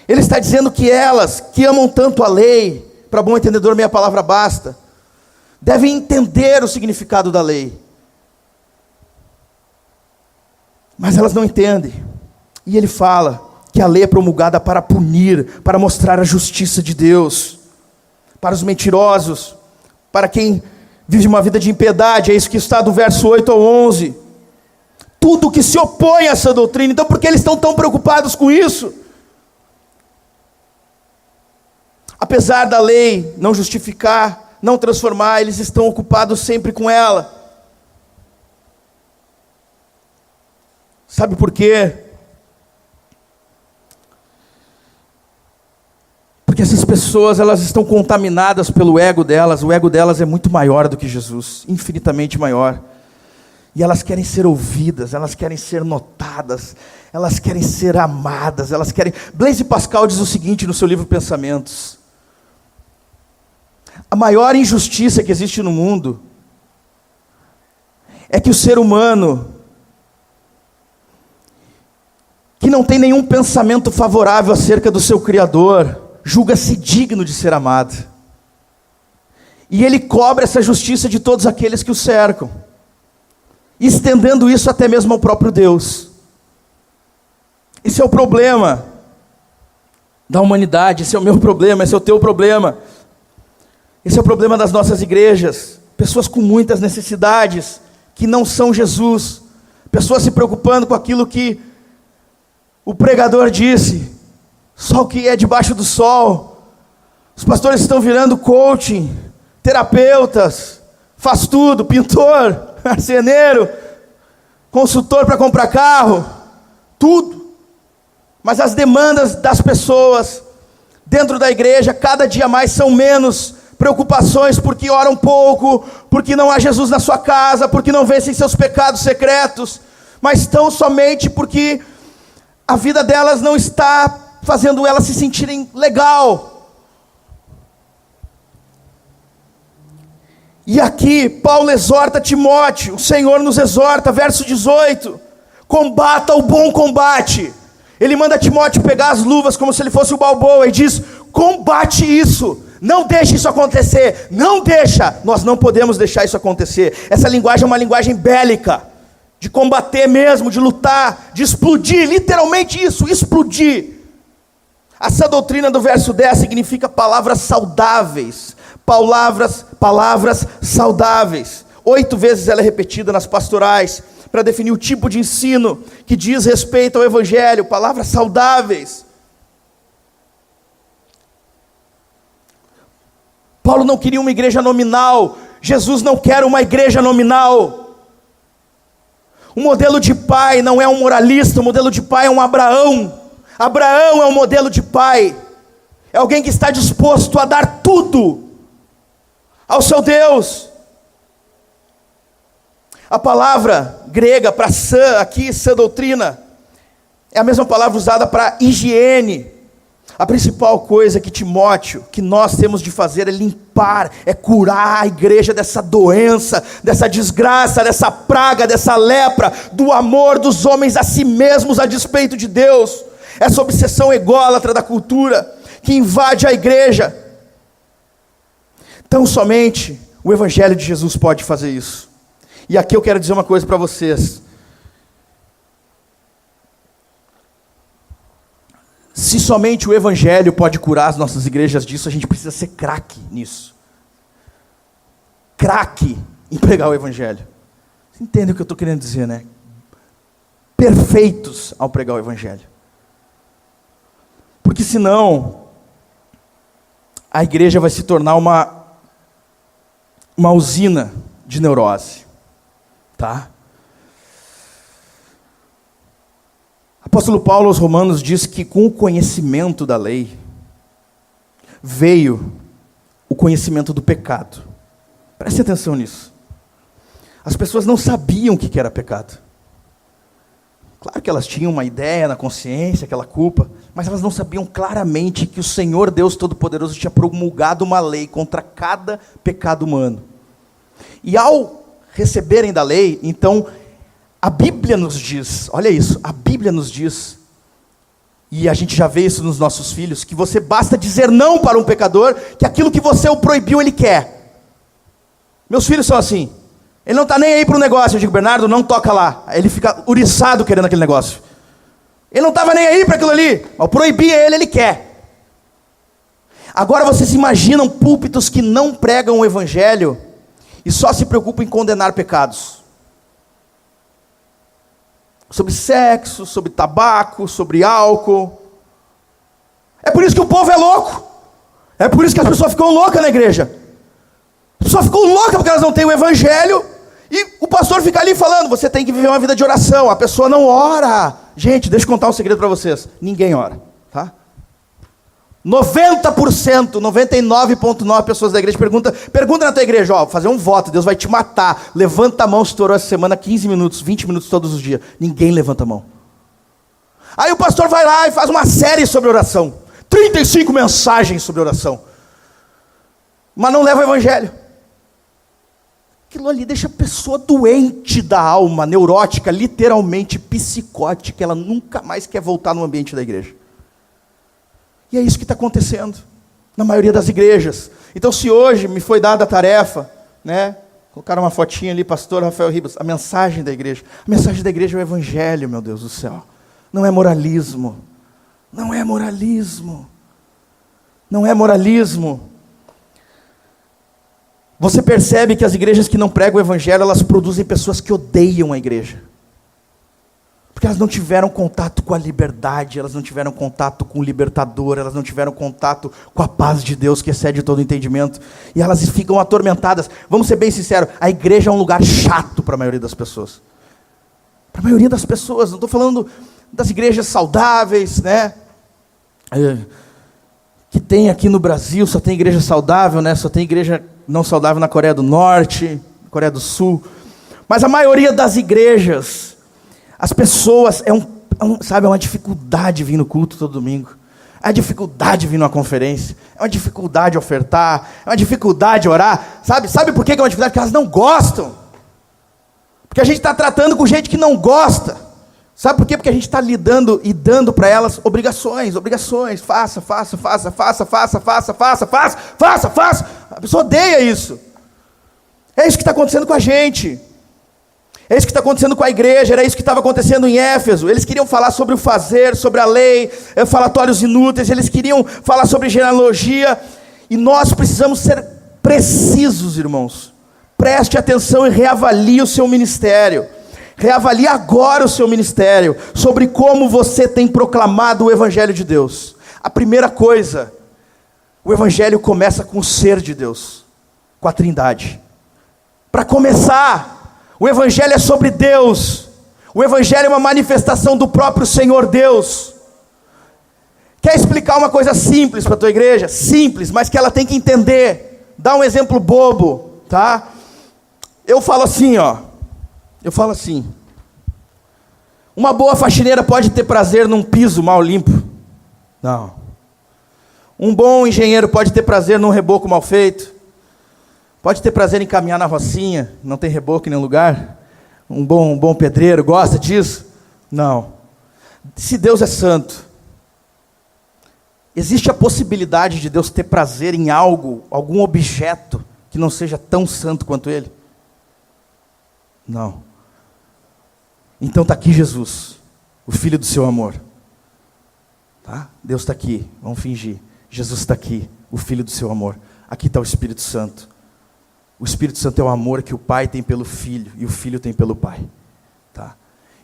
Ele está dizendo que elas, que amam tanto a lei, para bom entendedor meia palavra basta, devem entender o significado da lei. Mas elas não entendem. E ele fala que a lei é promulgada para punir, para mostrar a justiça de Deus, para os mentirosos, para quem vive uma vida de impiedade. É isso que está do verso 8 ao 11. Tudo que se opõe a essa doutrina. Então por que eles estão tão preocupados com isso? Apesar da lei não justificar, não transformar, eles estão ocupados sempre com ela. Sabe por quê? Porque essas pessoas, elas estão contaminadas pelo ego delas. O ego delas é muito maior do que Jesus, infinitamente maior. E elas querem ser ouvidas, elas querem ser notadas, elas querem ser amadas, elas querem... Blaise Pascal diz o seguinte no seu livro Pensamentos: A maior injustiça que existe no mundo é que o ser humano, que não tem nenhum pensamento favorável acerca do seu Criador, julga-se digno de ser amado. E ele cobra essa justiça de todos aqueles que o cercam, estendendo isso até mesmo ao próprio Deus. Esse é o problema da humanidade, esse é o meu problema, esse é o teu problema. Esse é o problema das nossas igrejas. Pessoas com muitas necessidades, que não são Jesus. Pessoas se preocupando com aquilo que o pregador disse, só o que é debaixo do sol. Os pastores estão virando coaching, terapeutas, faz tudo, pintor, marceneiro, consultor para comprar carro, tudo. Mas as demandas das pessoas dentro da igreja, cada dia mais são menos preocupações porque oram pouco, porque não há Jesus na sua casa, porque não vencem seus pecados secretos, mas tão somente porque a vida delas não está fazendo elas se sentirem legal. E aqui Paulo exorta Timóteo, o Senhor nos exorta, verso 18, combata o bom combate. Ele manda Timóteo pegar as luvas como se ele fosse o Balboa e diz, combate isso, não deixe isso acontecer, não deixa, nós não podemos deixar isso acontecer. Essa linguagem é uma linguagem bélica, de combater mesmo, de lutar, de explodir, literalmente isso, explodir. Essa doutrina do verso 10 significa palavras saudáveis, palavras saudáveis. 8 vezes ela é repetida nas pastorais, para definir o tipo de ensino que diz respeito ao Evangelho, palavras saudáveis. Paulo não queria uma igreja nominal, Jesus não quer uma igreja nominal. O modelo de pai não é um moralista, o modelo de pai é um Abraão. Abraão é um modelo de pai, é alguém que está disposto a dar tudo ao seu Deus. A palavra grega para sã, aqui sã doutrina, é a mesma palavra usada para higiene. A principal coisa que Timóteo, que nós temos de fazer é limpar, é curar a igreja dessa doença, dessa desgraça, dessa praga, dessa lepra, do amor dos homens a si mesmos a despeito de Deus, essa obsessão ególatra da cultura que invade a igreja. Tão somente o Evangelho de Jesus pode fazer isso. E aqui eu quero dizer uma coisa para vocês. Se somente o Evangelho pode curar as nossas igrejas disso, a gente precisa ser craque nisso. Craque em pregar o Evangelho. Você entende o que eu estou querendo dizer, né? Perfeitos ao pregar o Evangelho. Porque senão, a igreja vai se tornar uma usina de neurose. Tá? Apóstolo Paulo aos Romanos diz que com o conhecimento da lei veio o conhecimento do pecado. Preste atenção nisso. As pessoas não sabiam o que era pecado. Claro que elas tinham uma ideia na consciência, aquela culpa, mas elas não sabiam claramente que o Senhor Deus Todo-Poderoso tinha promulgado uma lei contra cada pecado humano. E ao receberem da lei, então, a Bíblia nos diz, olha isso, a Bíblia nos diz, e a gente já vê isso nos nossos filhos, que você basta dizer não para um pecador, que aquilo que você o proibiu, ele quer. Meus filhos são assim, ele não está nem aí para o negócio, eu digo, Bernardo, não toca lá, ele fica uriçado querendo aquele negócio. Ele não estava nem aí para aquilo ali, ao proibir ele quer. Agora vocês imaginam púlpitos que não pregam o Evangelho, e só se preocupam em condenar pecados. Sobre sexo, sobre tabaco, sobre álcool. É por isso que o povo é louco. É por isso que as pessoas ficam loucas na igreja. As pessoas ficam loucas porque elas não têm o Evangelho. E o pastor fica ali falando, você tem que viver uma vida de oração. A pessoa não ora. Gente, deixa eu contar um segredo para vocês. Ninguém ora, tá? 90%, 99,9% pessoas da igreja pergunta na tua igreja, ó, fazer um voto, Deus vai te matar, levanta a mão se tu orou essa semana 15 minutos, 20 minutos todos os dias. Ninguém levanta a mão. Aí o pastor vai lá e faz uma série sobre oração, 35 mensagens sobre oração. mas não leva o evangelho. Aquilo ali deixa a pessoa doente da alma, neurótica, literalmente psicótica. Ela nunca mais quer voltar no ambiente da igreja. E é isso que está acontecendo na maioria das igrejas. Então, se hoje me foi dada a tarefa, né, colocaram uma fotinha ali, pastor Rafael Ribas, a mensagem da igreja. A mensagem da igreja é o evangelho, meu Deus do céu. Não é moralismo. Não é moralismo. Não é moralismo. Você percebe que as igrejas que não pregam o evangelho, elas produzem pessoas que odeiam a igreja. Porque elas não tiveram contato com a liberdade, elas não tiveram contato com o libertador, elas não tiveram contato com a paz de Deus que excede todo entendimento. E elas ficam atormentadas. Vamos ser bem sinceros, a igreja é um lugar chato para a maioria das pessoas. Para a maioria das pessoas, não estou falando das igrejas saudáveis, né? Que tem aqui no Brasil, só tem igreja saudável, né? Só tem igreja não saudável na Coreia do Norte, Coreia do Sul. Mas a maioria das igrejas, as pessoas, sabe, é uma dificuldade vir no culto todo domingo. É uma dificuldade vir numa conferência. É uma dificuldade ofertar. É uma dificuldade orar. Sabe por que é uma dificuldade? Porque elas não gostam. Porque a gente está tratando com gente que não gosta. Sabe por quê? Porque a gente está lidando e dando para elas obrigações. Faça. A pessoa odeia isso. É isso que está acontecendo com a gente. É isso que está acontecendo com a igreja. Era isso que estava acontecendo em Éfeso. Eles queriam falar sobre o fazer, sobre a lei, falatórios inúteis. Eles queriam falar sobre genealogia. E nós precisamos ser precisos, irmãos. Preste atenção e reavalie o seu ministério. Reavalie agora o seu ministério, sobre como você tem proclamado o evangelho de Deus. A primeira coisa, o evangelho começa com o ser de Deus, com a Trindade. Para começar, o evangelho é sobre Deus. O evangelho é uma manifestação do próprio Senhor Deus. Quer explicar uma coisa simples para a tua igreja? Simples, mas que ela tem que entender. Dá um exemplo bobo, tá? Eu falo assim, uma boa faxineira pode ter prazer num piso mal limpo? Não. Um bom engenheiro pode ter prazer num reboco mal feito? Pode ter prazer em caminhar na rocinha, não tem reboco em nenhum lugar? Um bom pedreiro gosta disso? Não. Se Deus é santo, existe a possibilidade de Deus ter prazer em algo, algum objeto, que não seja tão santo quanto Ele? Não. Então está aqui Jesus, o Filho do seu amor. Tá? Deus está aqui, vamos fingir. Jesus está aqui, o Filho do seu amor. Aqui está o Espírito Santo. O Espírito Santo é o amor que o Pai tem pelo Filho, e o Filho tem pelo Pai. Tá?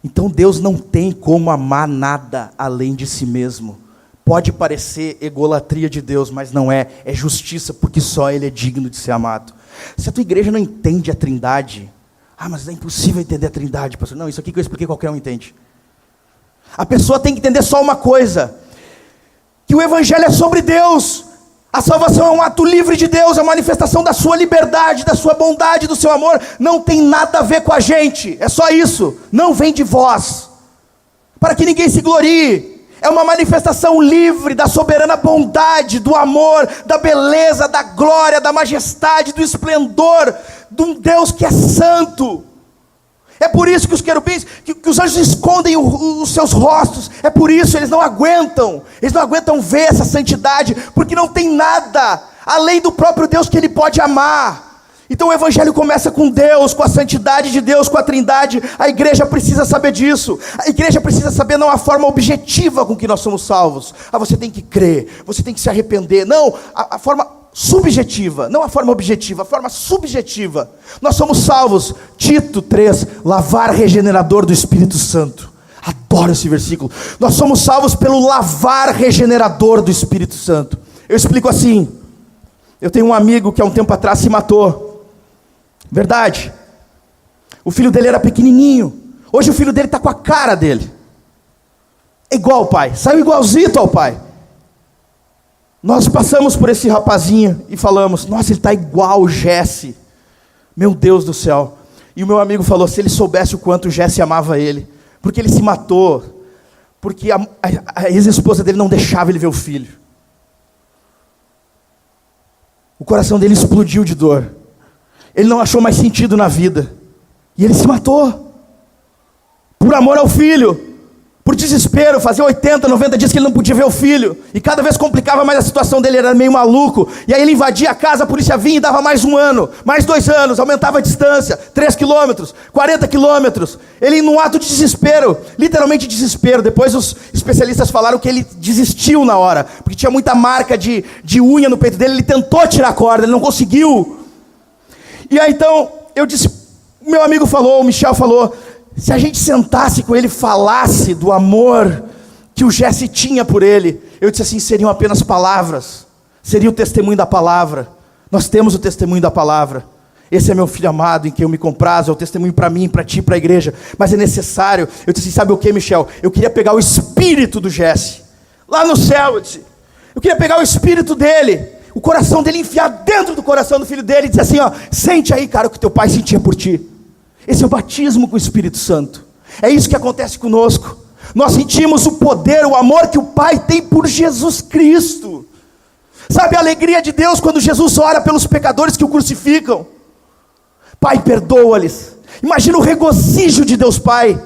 Então Deus não tem como amar nada além de si mesmo. Pode parecer egolatria de Deus, mas não é. É justiça, porque só Ele é digno de ser amado. Se a tua igreja não entende a Trindade... mas é impossível entender a Trindade, pastor. Não, isso aqui que eu expliquei, qualquer um entende. A pessoa tem que entender só uma coisa: que o evangelho é sobre Deus. A salvação é um ato livre de Deus, é a manifestação da sua liberdade, da sua bondade, do seu amor. Não tem nada a ver com a gente, é só isso. Não vem de vós, para que ninguém se glorie. É uma manifestação livre da soberana bondade, do amor, da beleza, da glória, da majestade, do esplendor de um Deus que é santo. É por isso que os querubins, que os anjos escondem os seus rostos. É por isso eles não aguentam ver essa santidade, porque não tem nada além do próprio Deus que Ele pode amar. Então o evangelho começa com Deus, com a santidade de Deus, com a Trindade. A igreja precisa saber disso. A igreja precisa saber não a forma objetiva com que nós somos salvos. Você tem que crer, você tem que se arrepender. Não, a forma subjetiva, não a forma objetiva, a forma subjetiva. Nós somos salvos, Tito 3, lavar regenerador do Espírito Santo. Adoro esse versículo. Nós somos salvos pelo lavar regenerador do Espírito Santo. Eu explico assim: eu tenho um amigo que há um tempo atrás se matou. Verdade. O filho dele era pequenininho. Hoje o filho dele está com a cara dele. É igual ao pai, saiu igualzito ao pai. Nós passamos por esse rapazinho e falamos: nossa, ele está igual o Jesse. Meu Deus do céu. E o meu amigo falou: se ele soubesse o quanto o Jesse amava ele, porque ele se matou, porque a ex-esposa dele não deixava ele ver o filho. o coração dele explodiu de dor. Ele não achou mais sentido na vida. E ele se matou. Por amor ao filho. Por desespero. Fazia 80, 90 dias que ele não podia ver o filho. E cada vez complicava mais a situação dele. Ele era meio maluco. E aí ele invadia a casa, a polícia vinha e dava mais 1 ano. Mais 2 anos. Aumentava a distância. 3 quilômetros. 40 quilômetros. Ele num ato de desespero. Literalmente desespero. Depois os especialistas falaram que ele desistiu na hora. Porque tinha muita marca de unha no peito dele. Ele tentou tirar a corda. Ele não conseguiu. E aí então, eu disse, meu amigo falou, o Michel falou, se a gente sentasse com ele e falasse do amor que o Jesse tinha por ele, eu disse assim, seriam apenas palavras, seria o testemunho da palavra. Nós temos o testemunho da palavra. Esse é meu filho amado, em quem eu me comprazo, é o testemunho para mim, para ti, para a igreja. Mas é necessário, eu disse assim, sabe o que, Michel? Eu queria pegar o espírito do Jesse, lá no céu, eu disse, eu queria pegar o espírito dele, o coração dele, enfiar dentro do coração do filho dele e dizer assim, ó, sente aí, cara, o que teu pai sentia por ti. Esse é o batismo com o Espírito Santo. É isso que acontece conosco. Nós sentimos o poder, o amor que o Pai tem por Jesus Cristo. Sabe a alegria de Deus quando Jesus ora pelos pecadores que o crucificam? Pai, perdoa-lhes. Imagina o regozijo de Deus Pai.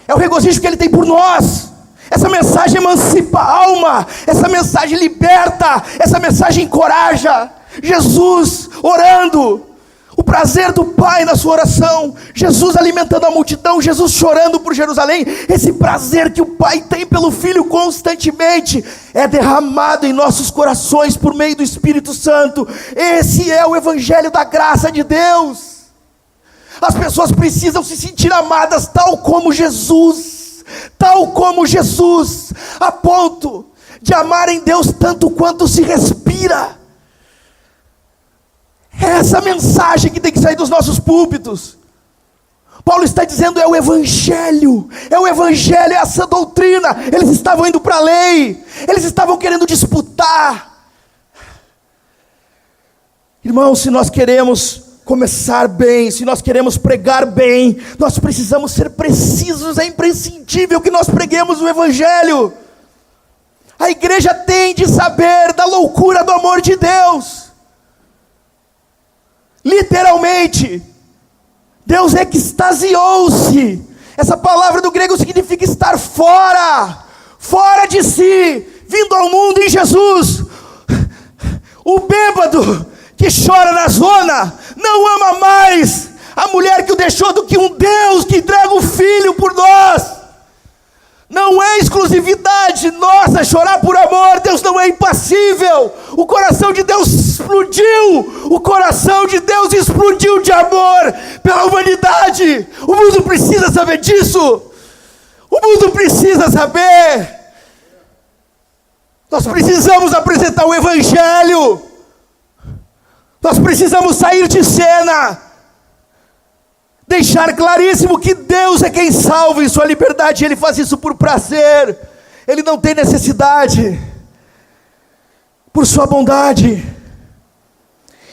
É o regozijo que Ele tem por nós. Essa mensagem emancipa a alma, essa mensagem liberta, essa mensagem encoraja. Jesus orando, o prazer do Pai na sua oração, Jesus alimentando a multidão, Jesus chorando por Jerusalém. Esse prazer que o Pai tem pelo Filho constantemente é derramado em nossos corações por meio do Espírito Santo. Esse é o Evangelho da graça de Deus. As pessoas precisam se sentir amadas tal como Jesus, a ponto de amarem Deus tanto quanto se respira. É essa mensagem que tem que sair dos nossos púlpitos. Paulo está dizendo, é o Evangelho, é essa doutrina. Eles estavam indo para a lei, eles estavam querendo disputar. Irmãos, se nós queremos começar bem, se nós queremos pregar bem, nós precisamos ser precisos, é imprescindível que nós preguemos o Evangelho. A igreja tem de saber da loucura do amor de Deus. Literalmente, Deus extasiou-se. Essa palavra do grego significa estar fora de si, vindo ao mundo em Jesus. O bêbado que chora na zona não ama mais a mulher que o deixou do que um Deus que entrega o Filho por nós. Não é exclusividade nossa chorar por amor. Deus não é impassível. O coração de Deus explodiu. O coração de Deus explodiu de amor pela humanidade. O mundo precisa saber disso. O mundo precisa saber. Nós precisamos apresentar o Evangelho. Nós precisamos sair de cena. Deixar claríssimo que Deus é quem salva em sua liberdade. Ele faz isso por prazer. Ele não tem necessidade. Por sua bondade.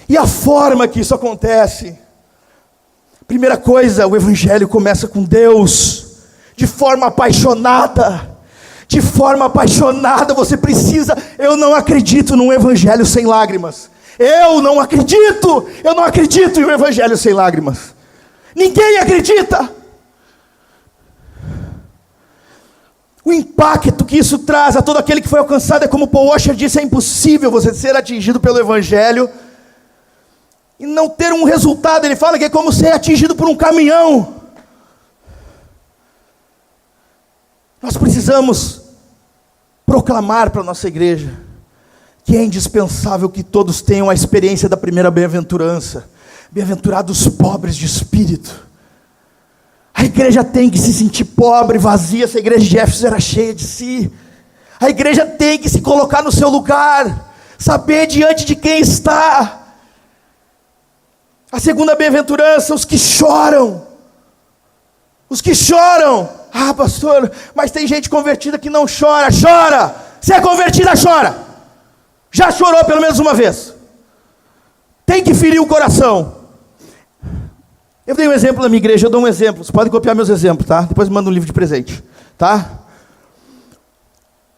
E a forma que isso acontece. Primeira coisa, o Evangelho começa com Deus. De forma apaixonada. De forma apaixonada você precisa. Eu não acredito num Evangelho sem lágrimas. Eu não acredito em um Evangelho sem lágrimas. Ninguém acredita. O impacto que isso traz a todo aquele que foi alcançado é como Paul Washer disse, é impossível você ser atingido pelo Evangelho e não ter um resultado. Ele fala que é como ser atingido por um caminhão. Nós precisamos proclamar para a nossa igreja que é indispensável que todos tenham a experiência da primeira bem-aventurança. Bem-aventurados os pobres de espírito. A igreja tem que se sentir pobre, vazia. Essa igreja de Éfeso era cheia de si. A igreja tem que se colocar no seu lugar, saber diante de quem está. A segunda bem-aventurança, os que choram. Os que choram. Ah, pastor, mas tem gente convertida que não chora. Chora! Se é convertida, chora. Já chorou pelo menos uma vez. Tem que ferir o coração. Eu dei um exemplo na minha igreja, eu dou um exemplo. Você pode copiar meus exemplos, tá? Depois me manda um livro de presente, tá?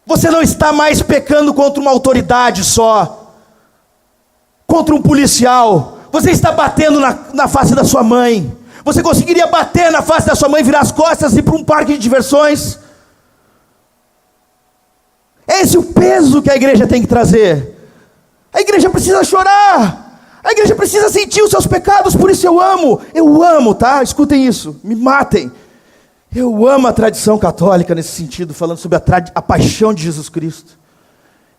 Você não está mais pecando contra uma autoridade só. contra um policial, você está batendo na face da sua mãe. Você conseguiria bater na face da sua mãe, virar as costas e ir para um parque de diversões? Esse é o peso que a igreja tem que trazer. A igreja precisa chorar. A igreja precisa sentir os seus pecados. Por isso eu amo, tá? Escutem isso, me matem. Eu amo a tradição católica nesse sentido, falando sobre a paixão de Jesus Cristo.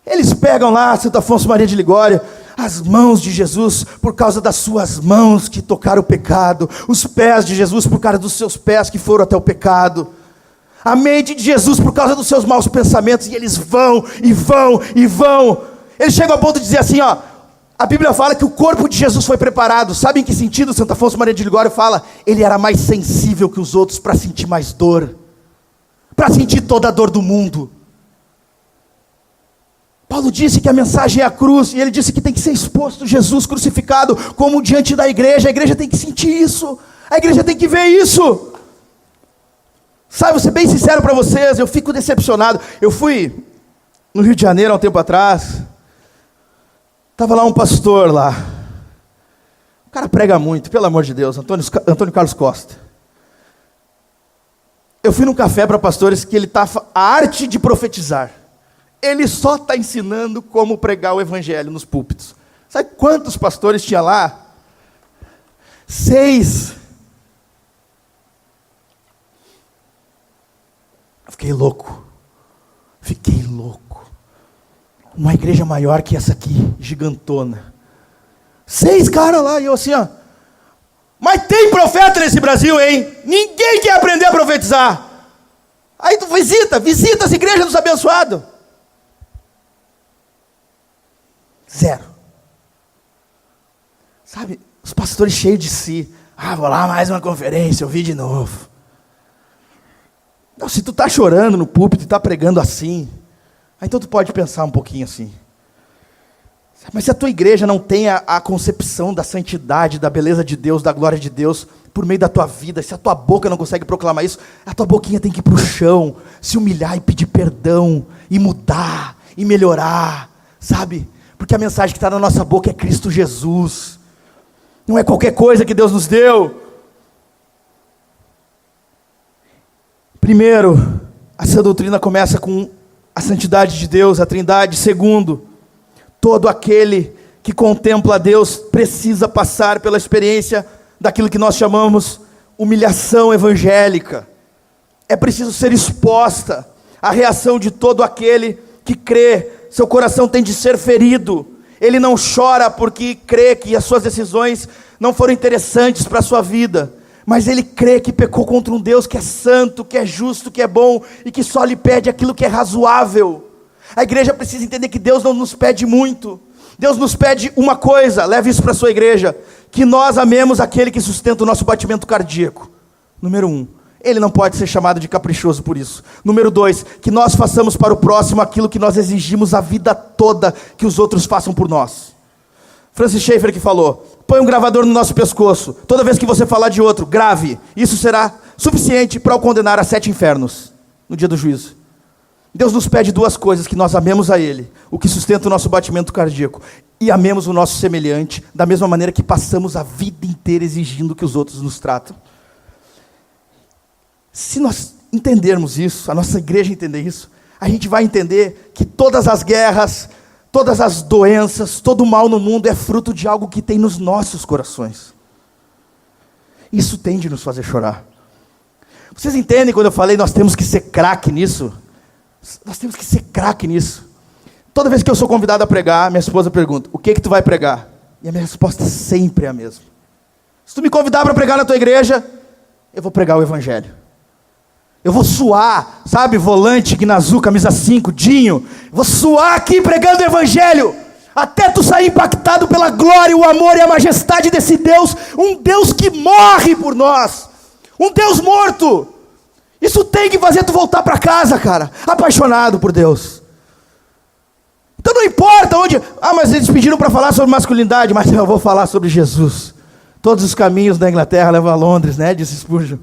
Eles pegam lá Santo Afonso Maria de Ligório, as mãos de Jesus por causa das suas mãos que tocaram o pecado, os pés de Jesus por causa dos seus pés que foram até o pecado, a mente de Jesus por causa dos seus maus pensamentos, e eles vão, e vão, e vão. Eles chegam a ponto de dizer assim, ó, a Bíblia fala que o corpo de Jesus foi preparado. Sabe em que sentido Santo Afonso Maria de Ligório fala? Ele era mais sensível que os outros para sentir mais dor, para sentir toda a dor do mundo. Paulo disse que a mensagem é a cruz, e ele disse que tem que ser exposto Jesus crucificado, como diante da igreja. A igreja tem que sentir isso, a igreja tem que ver isso. Sabe, vou ser bem sincero para vocês, eu fico decepcionado. Eu fui no Rio de Janeiro há um tempo atrás, estava lá um pastor lá, o cara prega muito, pelo amor de Deus, Antônio Carlos Costa. Eu fui num café para pastores que ele está a arte de profetizar. Ele só está ensinando como pregar o evangelho nos púlpitos. Sabe quantos pastores tinha lá? 6. Fiquei louco. Uma igreja maior que essa aqui, gigantona. 6 caras lá, e eu assim, ó. Mas tem profeta nesse Brasil, hein? Ninguém quer aprender a profetizar. Aí tu visita as igrejas dos abençoados. 0. Sabe, os pastores cheios de si. Vou lá mais uma conferência, eu vi de novo. Não, se tu está chorando no púlpito e está pregando assim, então tu pode pensar um pouquinho assim. Mas se a tua igreja não tem a concepção da santidade, da beleza de Deus, da glória de Deus, por meio da tua vida, se a tua boca não consegue proclamar isso, a tua boquinha tem que ir para o chão, se humilhar e pedir perdão, e mudar, e melhorar, sabe? Porque a mensagem que está na nossa boca é Cristo Jesus. Não é qualquer coisa que Deus nos deu. Primeiro, essa doutrina começa com a santidade de Deus, a trindade. Segundo, todo aquele que contempla a Deus precisa passar pela experiência daquilo que nós chamamos humilhação evangélica. É preciso ser exposta à reação de todo aquele que crê. Seu coração tem de ser ferido. Ele não chora porque crê que as suas decisões não foram interessantes para a sua vida, mas ele crê que pecou contra um Deus que é santo, que é justo, que é bom, e que só lhe pede aquilo que é razoável. A igreja precisa entender que Deus não nos pede muito. Deus nos pede uma coisa, leve isso para a sua igreja, que nós amemos aquele que sustenta o nosso batimento cardíaco. Número 1. Ele não pode ser chamado de caprichoso por isso. Número 2, que nós façamos para o próximo aquilo que nós exigimos a vida toda que os outros façam por nós. Francis Schaeffer que falou, põe um gravador no nosso pescoço, toda vez que você falar de outro, grave, isso será suficiente para o condenar a 7 infernos, no dia do juízo. Deus nos pede 2 coisas, que nós amemos a Ele, o que sustenta o nosso batimento cardíaco, e amemos o nosso semelhante, da mesma maneira que passamos a vida inteira exigindo que os outros nos tratam. Se nós entendermos isso, a nossa igreja entender isso, a gente vai entender que todas as guerras, todas as doenças, todo o mal no mundo é fruto de algo que tem nos nossos corações. Isso tem de nos fazer chorar. Vocês entendem quando eu falei nós temos que ser craque nisso? Nós temos que ser craque nisso. Toda vez que eu sou convidado a pregar, minha esposa pergunta, o que tu vai pregar? E a minha resposta sempre é a mesma. Se tu me convidar para pregar na tua igreja, eu vou pregar o evangelho. Eu vou suar, sabe, volante, Guinazu, camisa 5, Dinho. Vou suar aqui pregando o evangelho, até tu sair impactado pela glória, o amor e a majestade desse Deus, um Deus que morre por nós, um Deus morto. Isso tem que fazer tu voltar para casa, cara, apaixonado por Deus. Então não importa onde, mas eles pediram para falar sobre masculinidade, mas eu vou falar sobre Jesus. Todos os caminhos da Inglaterra levam a Londres, né, disse Spurgeon.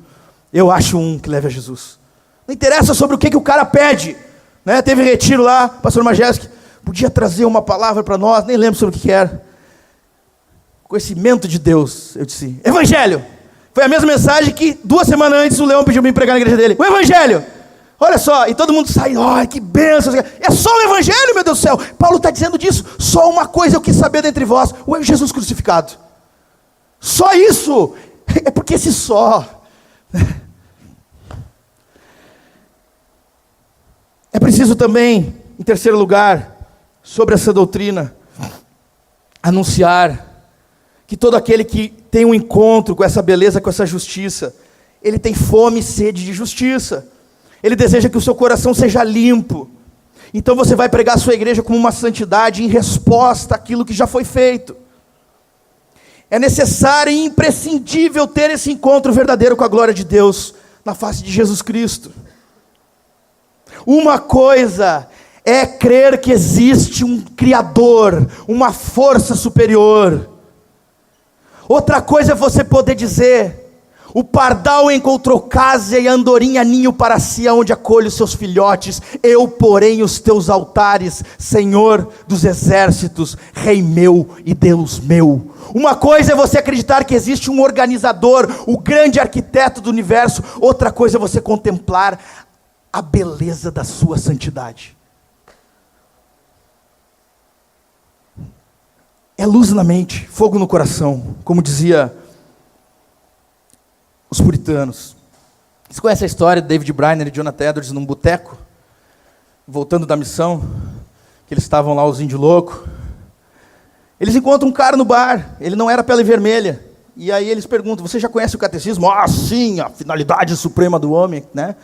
Eu acho um que leve a Jesus. Não interessa sobre o que o cara pede, né? Teve retiro lá, pastor Majeski, podia trazer uma palavra para nós, nem lembro sobre o que era. conhecimento de Deus. Eu disse, Evangelho. Foi a mesma mensagem que 2 semanas antes o Leão pediu para me pregar na igreja dele. O Evangelho. Olha só, e todo mundo sai, olha que bênção. É só o Evangelho, meu Deus do céu. Paulo está dizendo disso. Só uma coisa eu quis saber dentre vós, o Jesus crucificado. Só isso. É porque esse só. É preciso também, em terceiro lugar, sobre essa doutrina, anunciar que todo aquele que tem um encontro com essa beleza, com essa justiça, ele tem fome e sede de justiça. Ele deseja que o seu coração seja limpo. Então você vai pregar a sua igreja como uma santidade em resposta àquilo que já foi feito. É necessário e imprescindível ter esse encontro verdadeiro com a glória de Deus na face de Jesus Cristo. Uma coisa é crer que existe um Criador, uma força superior. Outra coisa é você poder dizer, o pardal encontrou casa e a andorinha ninho para si, aonde acolhe os seus filhotes. Eu, porém, os teus altares, Senhor dos exércitos, Rei meu e Deus meu. Uma coisa é você acreditar que existe um organizador, o grande arquiteto do universo. Outra coisa é você contemplar a beleza da sua santidade. É luz na mente, fogo no coração, como dizia os puritanos. Vocês conhecem a história de David Brainerd e Jonathan Edwards num boteco, voltando da missão, que eles estavam lá, os índios loucos. Eles encontram um cara no bar, ele não era pele vermelha, e aí eles perguntam, você já conhece o catecismo? Ah, sim, a finalidade suprema do homem, né?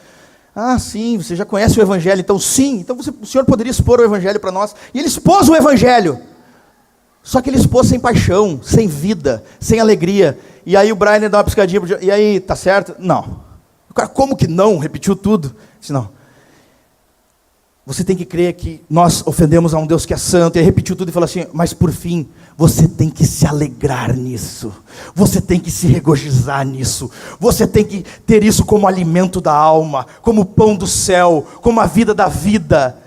Ah, sim, você já conhece o Evangelho? Então sim, então o senhor poderia expor o Evangelho para nós? E ele expôs o Evangelho, só que ele expôs sem paixão, sem vida, sem alegria. E aí o Brian dá uma piscadinha, e aí, tá certo? Não. O cara, como que não? Repetiu tudo. Disse, não. Você tem que crer que nós ofendemos a um Deus que é santo. E aí repetiu tudo e falou assim, mas por fim, você tem que se alegrar nisso. Você tem que se regozijar nisso. Você tem que ter isso como alimento da alma, como pão do céu, como a vida da vida,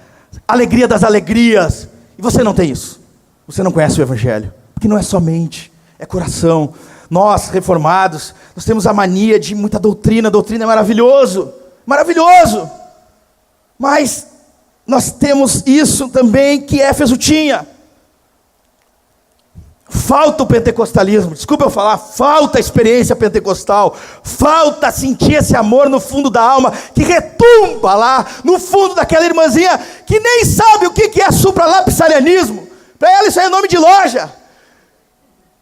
alegria das alegrias. E você não tem isso. Você não conhece o Evangelho. Porque não é só mente, é coração. Nós, reformados, nós temos a mania de muita doutrina. Doutrina é maravilhoso. Maravilhoso. Mas nós temos isso também que Éfeso tinha. Falta o pentecostalismo. Desculpa eu falar, falta a experiência pentecostal. Falta sentir esse amor no fundo da alma, que retumba lá no fundo daquela irmãzinha que nem sabe o que é supralapsarianismo. Para ela isso aí é nome de loja.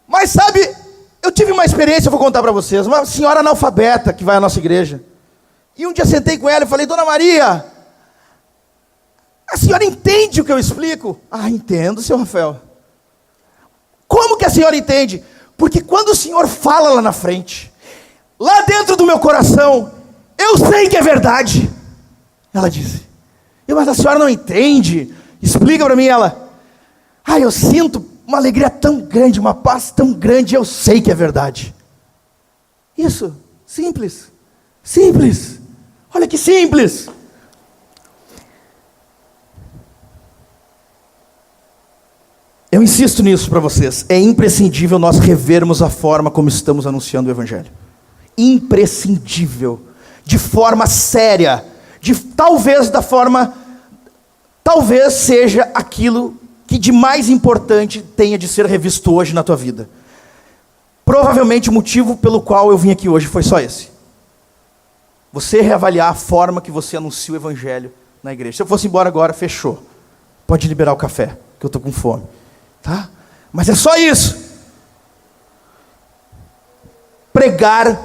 Mas sabe, eu tive uma experiência, eu vou contar para vocês. Uma senhora analfabeta que vai à nossa igreja. E um dia sentei com ela e falei, Dona Maria, a senhora entende o que eu explico? Ah, entendo, seu Rafael. Como que a senhora entende? Porque quando o senhor fala lá na frente, lá dentro do meu coração, eu sei que é verdade. Ela disse, mas a senhora não entende? Explica para mim. Ela, eu sinto uma alegria tão grande, uma paz tão grande, eu sei que é verdade. Isso, simples, simples. Olha que simples. Eu insisto nisso para vocês. É imprescindível nós revermos a forma como estamos anunciando o Evangelho. Imprescindível. De forma séria. Talvez seja aquilo que de mais importante tenha de ser revisto hoje na tua vida. Provavelmente o motivo pelo qual eu vim aqui hoje foi só esse. Você reavaliar a forma que você anuncia o Evangelho na igreja. Se eu fosse embora agora, fechou. Pode liberar o café, que eu estou com fome. Tá? Mas é só isso. Pregar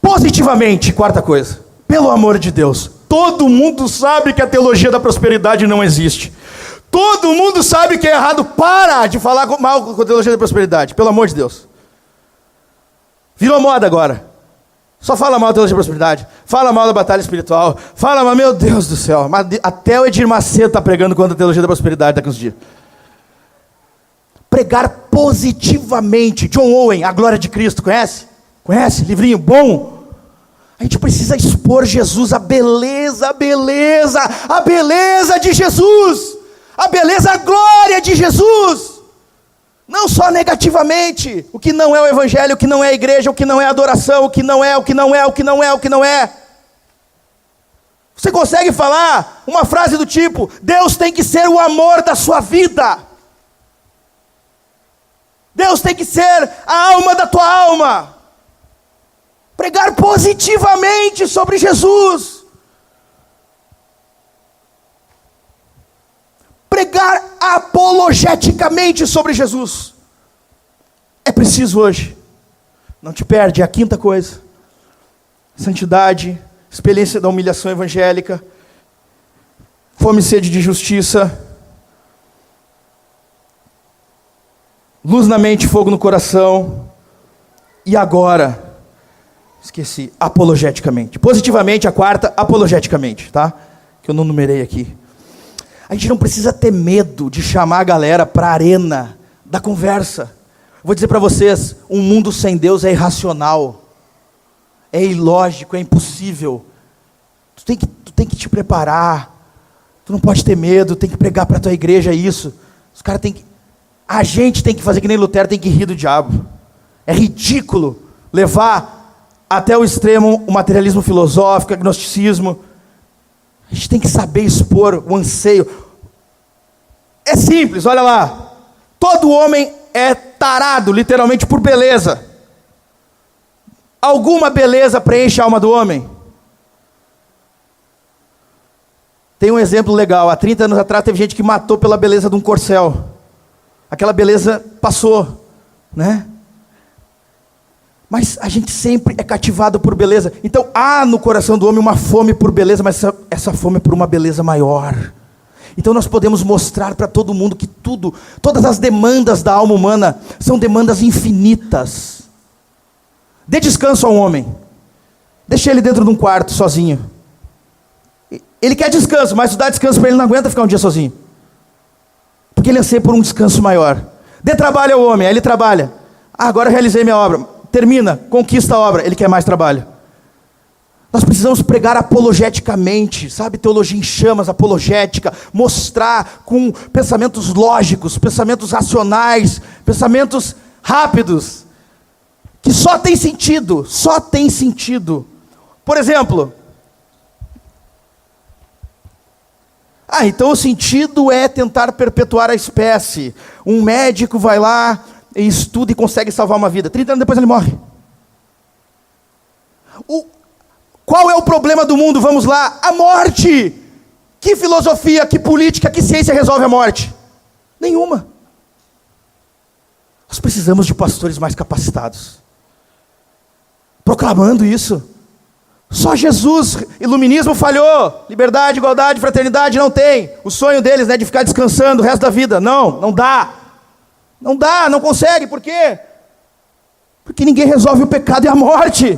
positivamente, quarta coisa. Pelo amor de Deus. Todo mundo sabe que a teologia da prosperidade não existe. Todo mundo sabe que é errado. Para de falar mal com a teologia da prosperidade. Pelo amor de Deus. Virou moda agora. Só fala mal da teologia da prosperidade. Fala mal da batalha espiritual. Fala mal, meu Deus do céu. Até o Edir Macedo está pregando contra a teologia da prosperidade daqui uns dias. Pregar positivamente. John Owen, A Glória de Cristo, conhece? Conhece? Livrinho bom. A gente precisa expor Jesus, a beleza de Jesus. A beleza, a glória de Jesus. Não só negativamente, o que não é o evangelho, o que não é a igreja, o que não é a adoração, o que não é, o que não é, o que não é, o que não é. Você consegue falar uma frase do tipo: Deus tem que ser o amor da sua vida. Deus tem que ser a alma da tua alma. Pregar positivamente sobre Jesus. Pregar apologeticamente sobre Jesus. É preciso hoje. Não te perde, é a quinta coisa. Santidade, experiência da humilhação evangélica, fome e sede de justiça, luz na mente, fogo no coração, e agora, esqueci, apologeticamente. Positivamente, a quarta, apologeticamente, tá? Que eu não numerei aqui. A gente não precisa ter medo de chamar a galera para a arena da conversa. Vou dizer para vocês, um mundo sem Deus é irracional, é ilógico, é impossível. Tu tem que te preparar, tu não pode ter medo, tem que pregar para a tua igreja isso. Os caras têm que... A gente tem que fazer que nem Lutero, tem que rir do diabo. É ridículo levar até o extremo o materialismo filosófico, o agnosticismo. A gente tem que saber expor o anseio. É simples, olha lá. Todo homem é tarado, literalmente, por beleza. Alguma beleza preenche a alma do homem? Tem um exemplo legal. Há 30 anos atrás teve gente que matou pela beleza de um corcel. Aquela beleza passou, né? Mas a gente sempre é cativado por beleza. Então há no coração do homem uma fome por beleza, mas essa fome é por uma beleza maior. Então nós podemos mostrar para todo mundo que todas as demandas da alma humana são demandas infinitas. Dê descanso ao homem. Deixa ele dentro de um quarto sozinho. Ele quer descanso, mas tu dá descanso para ele, não aguenta ficar um dia sozinho. Porque ele anseia por um descanso maior. Dê trabalho ao homem, aí ele trabalha. Agora eu realizei minha obra. Termina, conquista a obra, ele quer mais trabalho. Nós precisamos pregar apologeticamente, sabe? Teologia em chamas, apologética. Mostrar com pensamentos lógicos, pensamentos racionais, pensamentos rápidos. Que só tem sentido, só tem sentido. Por exemplo... então o sentido é tentar perpetuar a espécie. Um médico vai lá, e estuda e consegue salvar uma vida. 30 anos depois ele morre. Qual é o problema do mundo? Vamos lá, a morte. Que filosofia, que política, que ciência resolve a morte? Nenhuma. Nós precisamos de pastores mais capacitados. Proclamando isso. Só Jesus, iluminismo falhou, liberdade, igualdade, fraternidade não tem. O sonho deles, né, de ficar descansando o resto da vida, não dá. Não dá, não consegue, por quê? Porque ninguém resolve o pecado e a morte.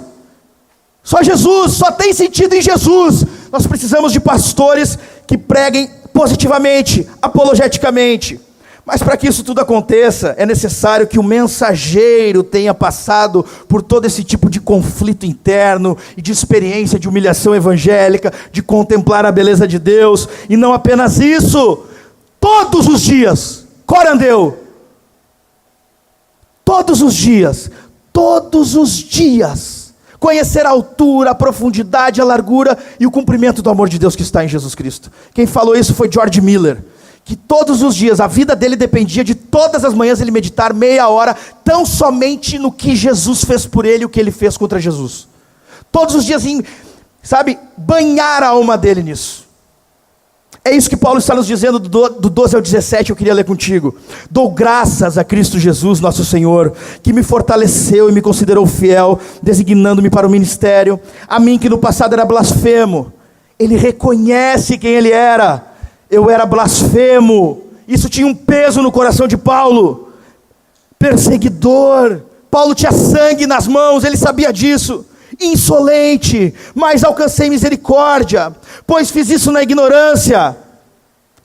Só Jesus, só tem sentido em Jesus. Nós precisamos de pastores que preguem positivamente, apologeticamente. Mas para que isso tudo aconteça, é necessário que o mensageiro tenha passado por todo esse tipo de conflito interno e de experiência de humilhação evangélica, de contemplar a beleza de Deus, e não apenas isso, todos os dias, corandeu, todos os dias, conhecer a altura, a profundidade, a largura e o cumprimento do amor de Deus que está em Jesus Cristo. Quem falou isso foi George Miller. Que todos os dias, a vida dele dependia de todas as manhãs ele meditar meia hora, tão somente no que Jesus fez por ele, o que ele fez contra Jesus. Todos os dias, banhar a alma dele nisso. É isso que Paulo está nos dizendo do 12 ao 17, eu queria ler contigo. Dou graças a Cristo Jesus, nosso Senhor, que me fortaleceu e me considerou fiel, designando-me para o ministério. A mim que no passado era blasfemo, ele reconhece quem ele era. Eu era blasfemo, isso tinha um peso no coração de Paulo, perseguidor, Paulo tinha sangue nas mãos, ele sabia disso, insolente, mas alcancei misericórdia, pois fiz isso na ignorância.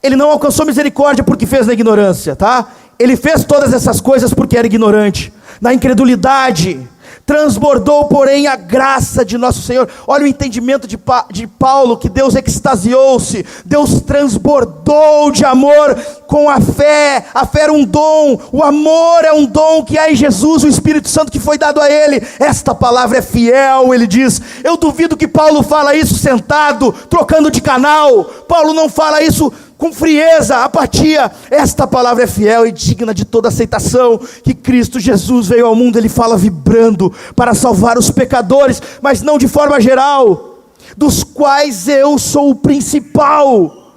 Ele não alcançou misericórdia porque fez na ignorância, tá? Ele fez todas essas coisas porque era ignorante, na incredulidade. Transbordou, porém, a graça de nosso Senhor. Olha o entendimento de Paulo, que Deus extasiou-se, Deus transbordou de amor com a fé. A fé era um dom, o amor é um dom que há em Jesus, o Espírito Santo que foi dado a ele. Esta palavra é fiel, ele diz. Eu duvido que Paulo fala isso sentado, trocando de canal. Paulo não fala isso com frieza, apatia. Esta palavra é fiel e digna de toda aceitação, que Cristo Jesus veio ao mundo. Ele fala vibrando para salvar os pecadores, mas não de forma geral, dos quais eu sou o principal.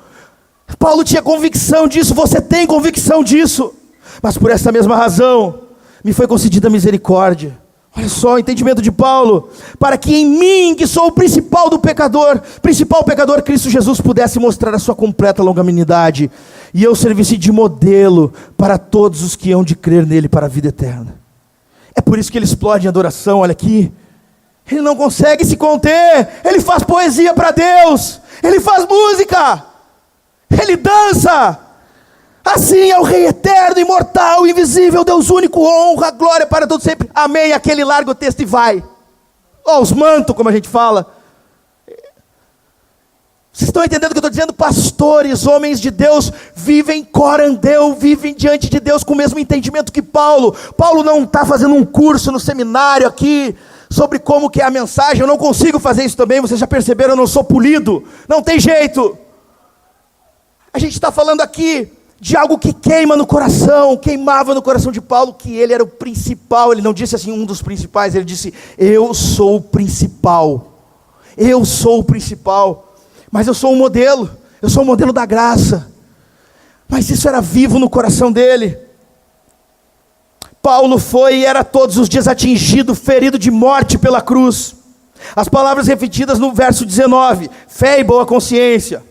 Paulo tinha convicção disso, você tem convicção disso, mas por essa mesma razão me foi concedida misericórdia. Olha só o entendimento de Paulo: para que em mim, que sou o principal pecador, Cristo Jesus pudesse mostrar a sua completa longanimidade, e eu servisse de modelo para todos os que hão de crer nele para a vida eterna. É por isso que ele explode em adoração. Olha aqui, ele não consegue se conter, ele faz poesia para Deus, ele faz música, ele dança. Assim é o Rei eterno, imortal, invisível, Deus único, honra, glória para todos sempre. Amém. Aquele larga o texto e vai. Os mantos, como a gente fala. Vocês estão entendendo o que eu estou dizendo? Pastores, homens de Deus, vivem corandeu, vivem diante de Deus com o mesmo entendimento que Paulo. Paulo não está fazendo um curso no seminário aqui sobre como que é a mensagem. Eu não consigo fazer isso também, vocês já perceberam, eu não sou polido, não tem jeito. A gente está falando aqui de algo que queima no coração, queimava no coração de Paulo, que ele era o principal. Ele não disse assim, um dos principais, ele disse, eu sou o principal, mas eu sou um modelo, eu sou o modelo da graça. Mas isso era vivo no coração dele. Paulo foi e era todos os dias atingido, ferido de morte pela cruz. As palavras repetidas no verso 19, fé e boa consciência,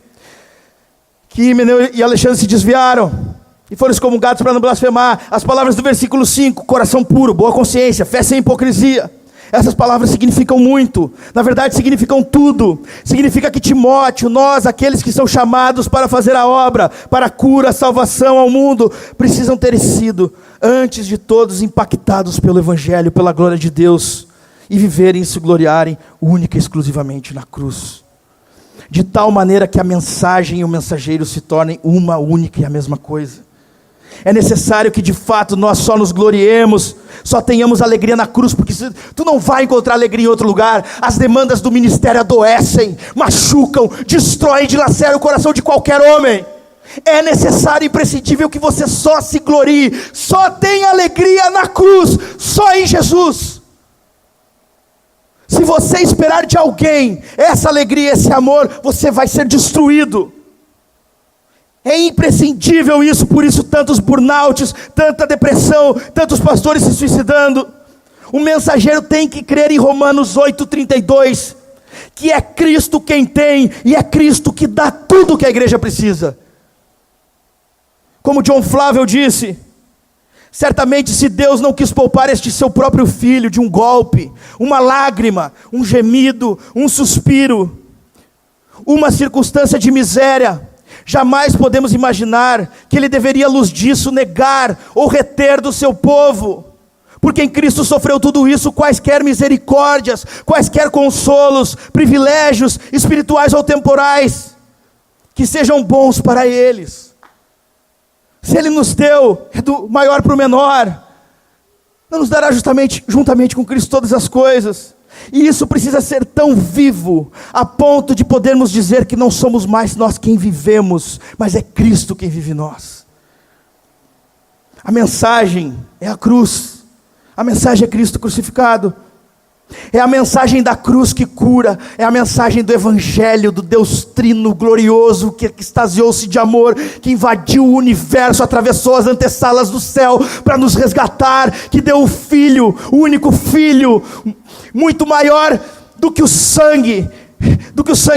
que Himeneu e Alexandre se desviaram e foram excomungados para não blasfemar. As palavras do versículo 5, coração puro, boa consciência, fé sem hipocrisia. Essas palavras significam muito, na verdade significam tudo. Significa que Timóteo, nós, aqueles que são chamados para fazer a obra, para a cura, a salvação ao mundo, precisam ter sido, antes de todos, impactados pelo Evangelho, pela glória de Deus, e viverem e se gloriarem única e exclusivamente na cruz. De tal maneira que a mensagem e o mensageiro se tornem uma única e a mesma coisa. É necessário que de fato nós só nos gloriemos, só tenhamos alegria na cruz, porque tu não vai encontrar alegria em outro lugar. As demandas do ministério adoecem, machucam, destroem, dilaceram o coração de qualquer homem. É necessário e imprescindível que você só se glorie, só tenha alegria na cruz, só em Jesus. Se você esperar de alguém essa alegria, esse amor, você vai ser destruído. É imprescindível isso, por isso tantos burnouts, tanta depressão, tantos pastores se suicidando. O mensageiro tem que crer em Romanos 8:32, que é Cristo quem tem, e é Cristo que dá tudo o que a igreja precisa. Como John Flavel disse, certamente se Deus não quis poupar este seu próprio filho de um golpe, uma lágrima, um gemido, um suspiro, uma circunstância de miséria, jamais podemos imaginar que ele deveria, à luz disso, negar ou reter do seu povo. Porque em Cristo sofreu tudo isso, quaisquer misericórdias, quaisquer consolos, privilégios espirituais ou temporais, que sejam bons para eles. Se Ele nos deu, é do maior para o menor, não nos dará juntamente com Cristo todas as coisas. E isso precisa ser tão vivo, a ponto de podermos dizer que não somos mais nós quem vivemos, mas é Cristo quem vive em nós. A mensagem é a cruz, a mensagem é Cristo crucificado. É a mensagem da cruz que cura, é a mensagem do Evangelho, do Deus Trino glorioso, que extasiou-se de amor, que invadiu o universo, atravessou as antessalas do céu, para nos resgatar, que deu o Filho, o único Filho, muito maior do que o sangue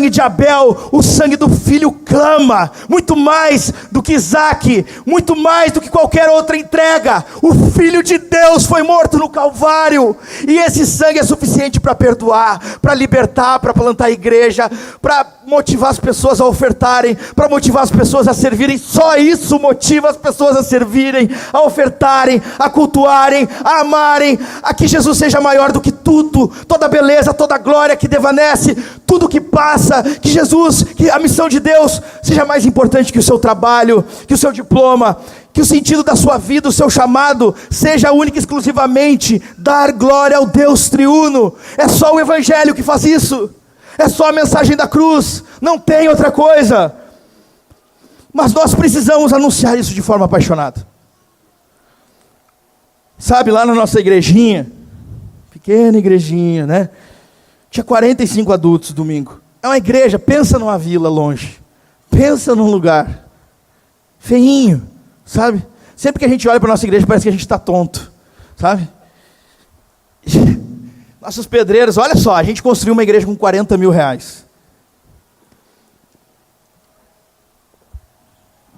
de Abel. O sangue do Filho clama, muito mais do que Isaac, muito mais do que qualquer outra entrega. O Filho de Deus foi morto no Calvário, e esse sangue é suficiente para perdoar, para libertar, para plantar a igreja, para motivar as pessoas a ofertarem, para motivar as pessoas a servirem. Só isso motiva as pessoas a servirem, a ofertarem, a cultuarem, a amarem, a que Jesus seja maior do que tudo, toda beleza, toda glória que devanece, tudo que passa, que Jesus, que a missão de Deus seja mais importante que o seu trabalho, que o seu diploma, que o sentido da sua vida, o seu chamado, seja único e exclusivamente dar glória ao Deus triuno. É só o Evangelho que faz isso, é só a mensagem da cruz, não tem outra coisa. Mas nós precisamos anunciar isso de forma apaixonada. Sabe, lá na nossa igrejinha, pequena igrejinha, né? Tinha 45 adultos domingo. É uma igreja, pensa numa vila longe. Pensa num lugar feinho, sabe? Sempre que a gente olha para a nossa igreja, parece que a gente está tonto, sabe? Nossos pedreiros, olha só, a gente construiu uma igreja com 40 mil reais.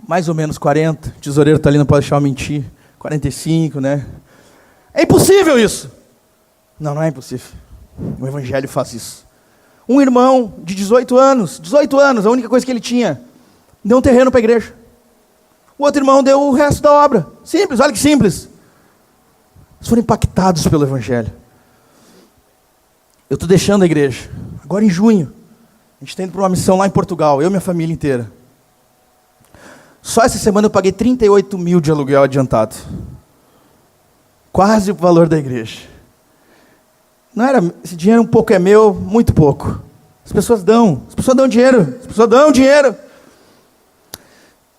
Mais ou menos 40, o tesoureiro está ali, não pode deixar eu mentir. 45, né? É impossível isso. Não, não é impossível. O Evangelho faz isso. Um irmão de 18 anos, a única coisa que ele tinha, deu um terreno para a igreja. O outro irmão deu o resto da obra. Simples, olha que simples. Eles foram impactados pelo Evangelho. Eu estou deixando a igreja, agora em junho. A gente está indo para uma missão lá em Portugal, eu e minha família inteira. Só essa semana eu paguei 38 mil de aluguel adiantado. Quase o valor da igreja. Não era, esse dinheiro um pouco é meu, muito pouco. As pessoas dão dinheiro.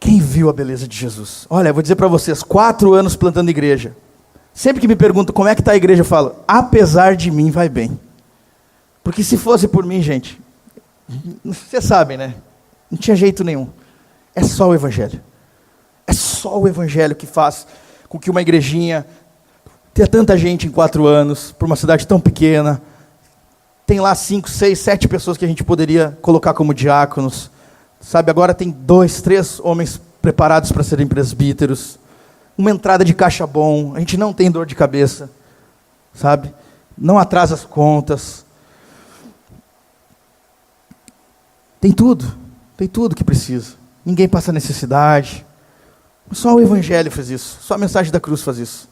Quem viu a beleza de Jesus? Olha, eu vou dizer para vocês, 4 anos plantando igreja. Sempre que me perguntam como é que está a igreja, eu falo, apesar de mim vai bem. Porque se fosse por mim, gente, vocês sabem, né? Não tinha jeito nenhum. É só o Evangelho. É só o Evangelho que faz com que uma igrejinha tenha tanta gente em 4 anos, por uma cidade tão pequena. Tem lá 5, 6, 7 pessoas que a gente poderia colocar como diáconos. Sabe, agora tem 2, 3 homens preparados para serem presbíteros. Uma entrada de caixa bom. A gente não tem dor de cabeça. Sabe? Não atrasa as contas. Tem tudo que precisa. Ninguém passa necessidade. Só o Evangelho faz isso. Só a mensagem da cruz faz isso.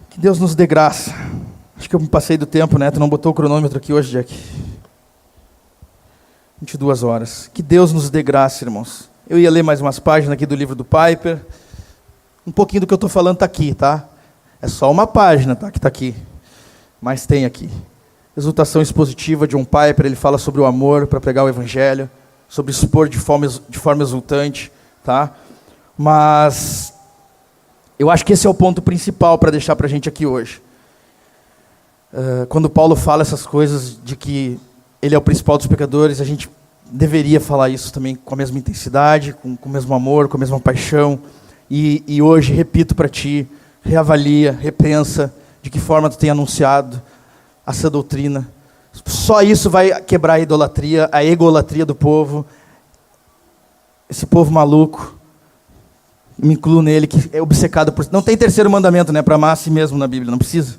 Que Deus nos dê graça. Acho que eu me passei do tempo, né? Tu não botou o cronômetro aqui hoje, Jack? 22 horas. Que Deus nos dê graça, irmãos. Eu ia ler mais umas páginas aqui do livro do Piper. Um pouquinho do que eu estou falando está aqui, tá? É só uma página, tá? Que está aqui. Mas tem aqui. Exultação expositiva de John Piper. Ele fala sobre o amor para pregar o Evangelho. Sobre expor de forma exultante, tá? Mas eu acho que esse é o ponto principal para deixar para a gente aqui hoje. Quando Paulo fala essas coisas de que ele é o principal dos pecadores, a gente deveria falar isso também com a mesma intensidade, com o mesmo amor, com a mesma paixão. E hoje, repito para ti, reavalia, repensa de que forma tu tem anunciado essa doutrina. Só isso vai quebrar a idolatria, a egolatria do povo. Esse povo maluco, me incluo nele, que é obcecado por... Não tem terceiro mandamento, né, para amar a si mesmo na Bíblia, não precisa.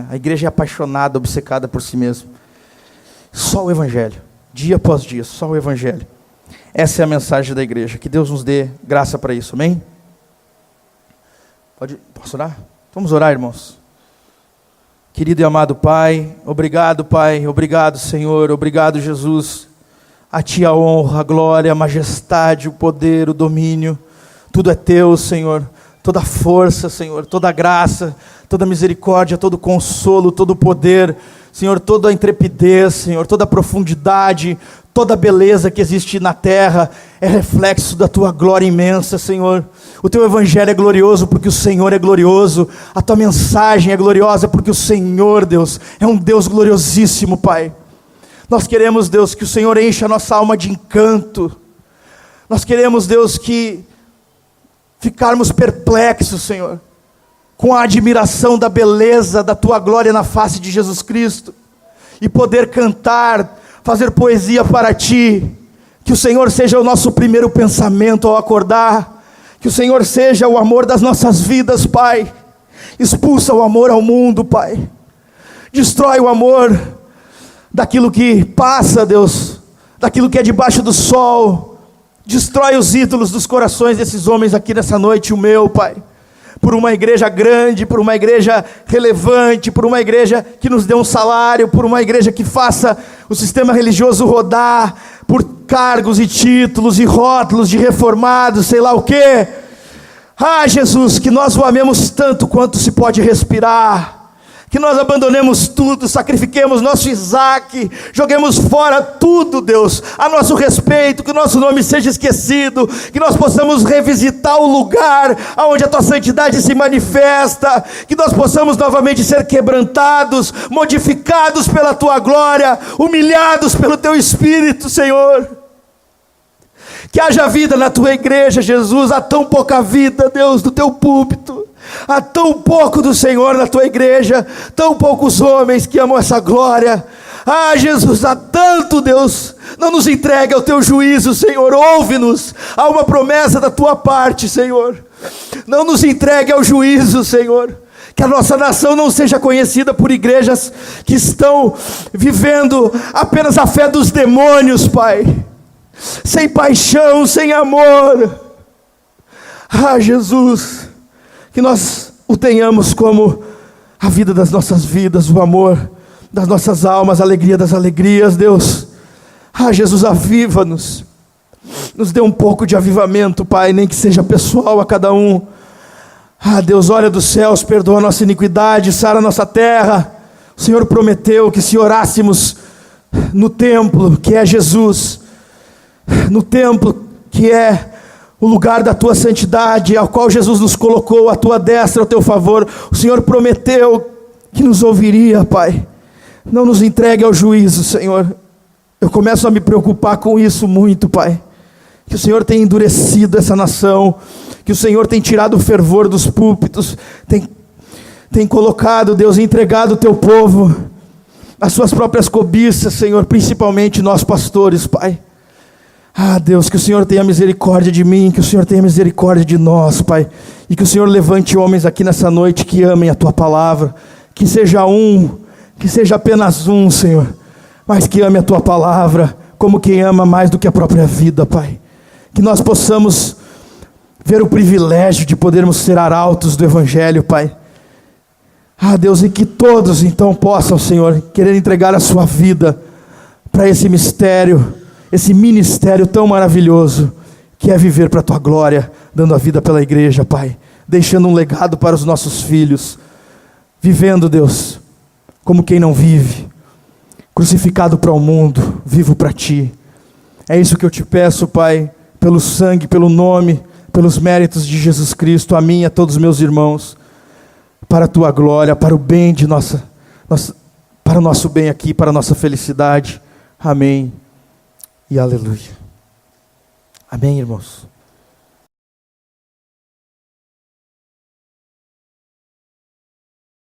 A igreja é apaixonada, obcecada por si mesmo. Só o Evangelho, dia após dia, só o Evangelho. Essa é a mensagem da igreja. Que Deus nos dê graça para isso, amém? Posso orar? Vamos orar, irmãos. Querido e amado Pai, obrigado Senhor, obrigado Jesus, a Ti a honra, a glória, a majestade, o poder, o domínio, tudo é Teu, Senhor, toda a força, Senhor, toda a graça, toda a misericórdia, todo o consolo, todo o poder, Senhor, toda a intrepidez, Senhor, toda a profundidade, toda a beleza que existe na terra, é reflexo da Tua glória imensa, Senhor. O Teu Evangelho é glorioso porque o Senhor é glorioso. A Tua mensagem é gloriosa porque o Senhor, Deus, é um Deus gloriosíssimo, Pai. Nós queremos, Deus, que o Senhor encha a nossa alma de encanto. Nós queremos, Deus, que ficarmos perplexos, Senhor, com a admiração da beleza da Tua glória na face de Jesus Cristo. E poder cantar, fazer poesia para Ti. Que o Senhor seja o nosso primeiro pensamento ao acordar. Que o Senhor seja o amor das nossas vidas, Pai. Expulsa o amor ao mundo, Pai. Destrói o amor daquilo que passa, Deus, daquilo que é debaixo do sol. Destrói os ídolos dos corações desses homens aqui nessa noite, o meu, Pai. por uma igreja grande, por uma igreja relevante, por uma igreja que nos dê um salário, por uma igreja que faça o sistema religioso rodar, por cargos e títulos e rótulos de reformados, sei lá o quê. Jesus, que nós o amemos tanto quanto se pode respirar, que nós abandonemos tudo, sacrifiquemos nosso Isaac, joguemos fora tudo, Deus, a nosso respeito, que o nosso nome seja esquecido, que nós possamos revisitar o lugar onde a Tua santidade se manifesta, que nós possamos novamente ser quebrantados, modificados pela Tua glória, humilhados pelo Teu Espírito, Senhor. Que haja vida na Tua igreja, Jesus. Há tão pouca vida, Deus, do Teu púlpito. Há tão pouco do Senhor na Tua igreja. Tão poucos homens que amam essa glória. Jesus, há tanto, Deus. Não nos entregue ao Teu juízo, Senhor. Ouve-nos. Há uma promessa da Tua parte, Senhor. Não nos entregue ao juízo, Senhor. Que a nossa nação não seja conhecida por igrejas que estão vivendo apenas a fé dos demônios, Pai. Sem paixão, sem amor. Jesus, que nós o tenhamos como a vida das nossas vidas, o amor das nossas almas, a alegria das alegrias, Deus. Jesus, aviva-nos, nos dê um pouco de avivamento, Pai, nem que seja pessoal a cada um. Deus, olha dos céus, perdoa a nossa iniquidade, sara a nossa terra. O Senhor prometeu que se orássemos no templo, que é Jesus, no templo que é o lugar da Tua santidade, ao qual Jesus nos colocou, a Tua destra, ao Teu favor, o Senhor prometeu que nos ouviria, Pai. Não nos entregue ao juízo, Senhor. Eu começo a me preocupar com isso muito, Pai. Que o Senhor tem endurecido essa nação, que o Senhor tem tirado o fervor dos púlpitos, tem colocado, Deus, entregado o Teu povo às suas próprias cobiças, Senhor, principalmente nós pastores, Pai. Deus, que o Senhor tenha misericórdia de mim, que o Senhor tenha misericórdia de nós, Pai, e que o Senhor levante homens aqui nessa noite que amem a Tua palavra, que seja apenas um, Senhor, mas que ame a Tua palavra, como quem ama mais do que a própria vida, Pai. Que nós possamos ver o privilégio de podermos ser arautos do Evangelho, Pai. Deus, e que todos então possam, Senhor, querer entregar a sua vida para esse mistério, esse ministério tão maravilhoso, que é viver para a Tua glória, dando a vida pela igreja, Pai, deixando um legado para os nossos filhos, vivendo, Deus, como quem não vive, crucificado para o mundo, vivo para Ti. É isso que eu Te peço, Pai, pelo sangue, pelo nome, pelos méritos de Jesus Cristo, a mim e a todos os meus irmãos, para a Tua glória, para o bem de para o nosso bem aqui, para a nossa felicidade. Amém. E aleluia. Amém, irmãos.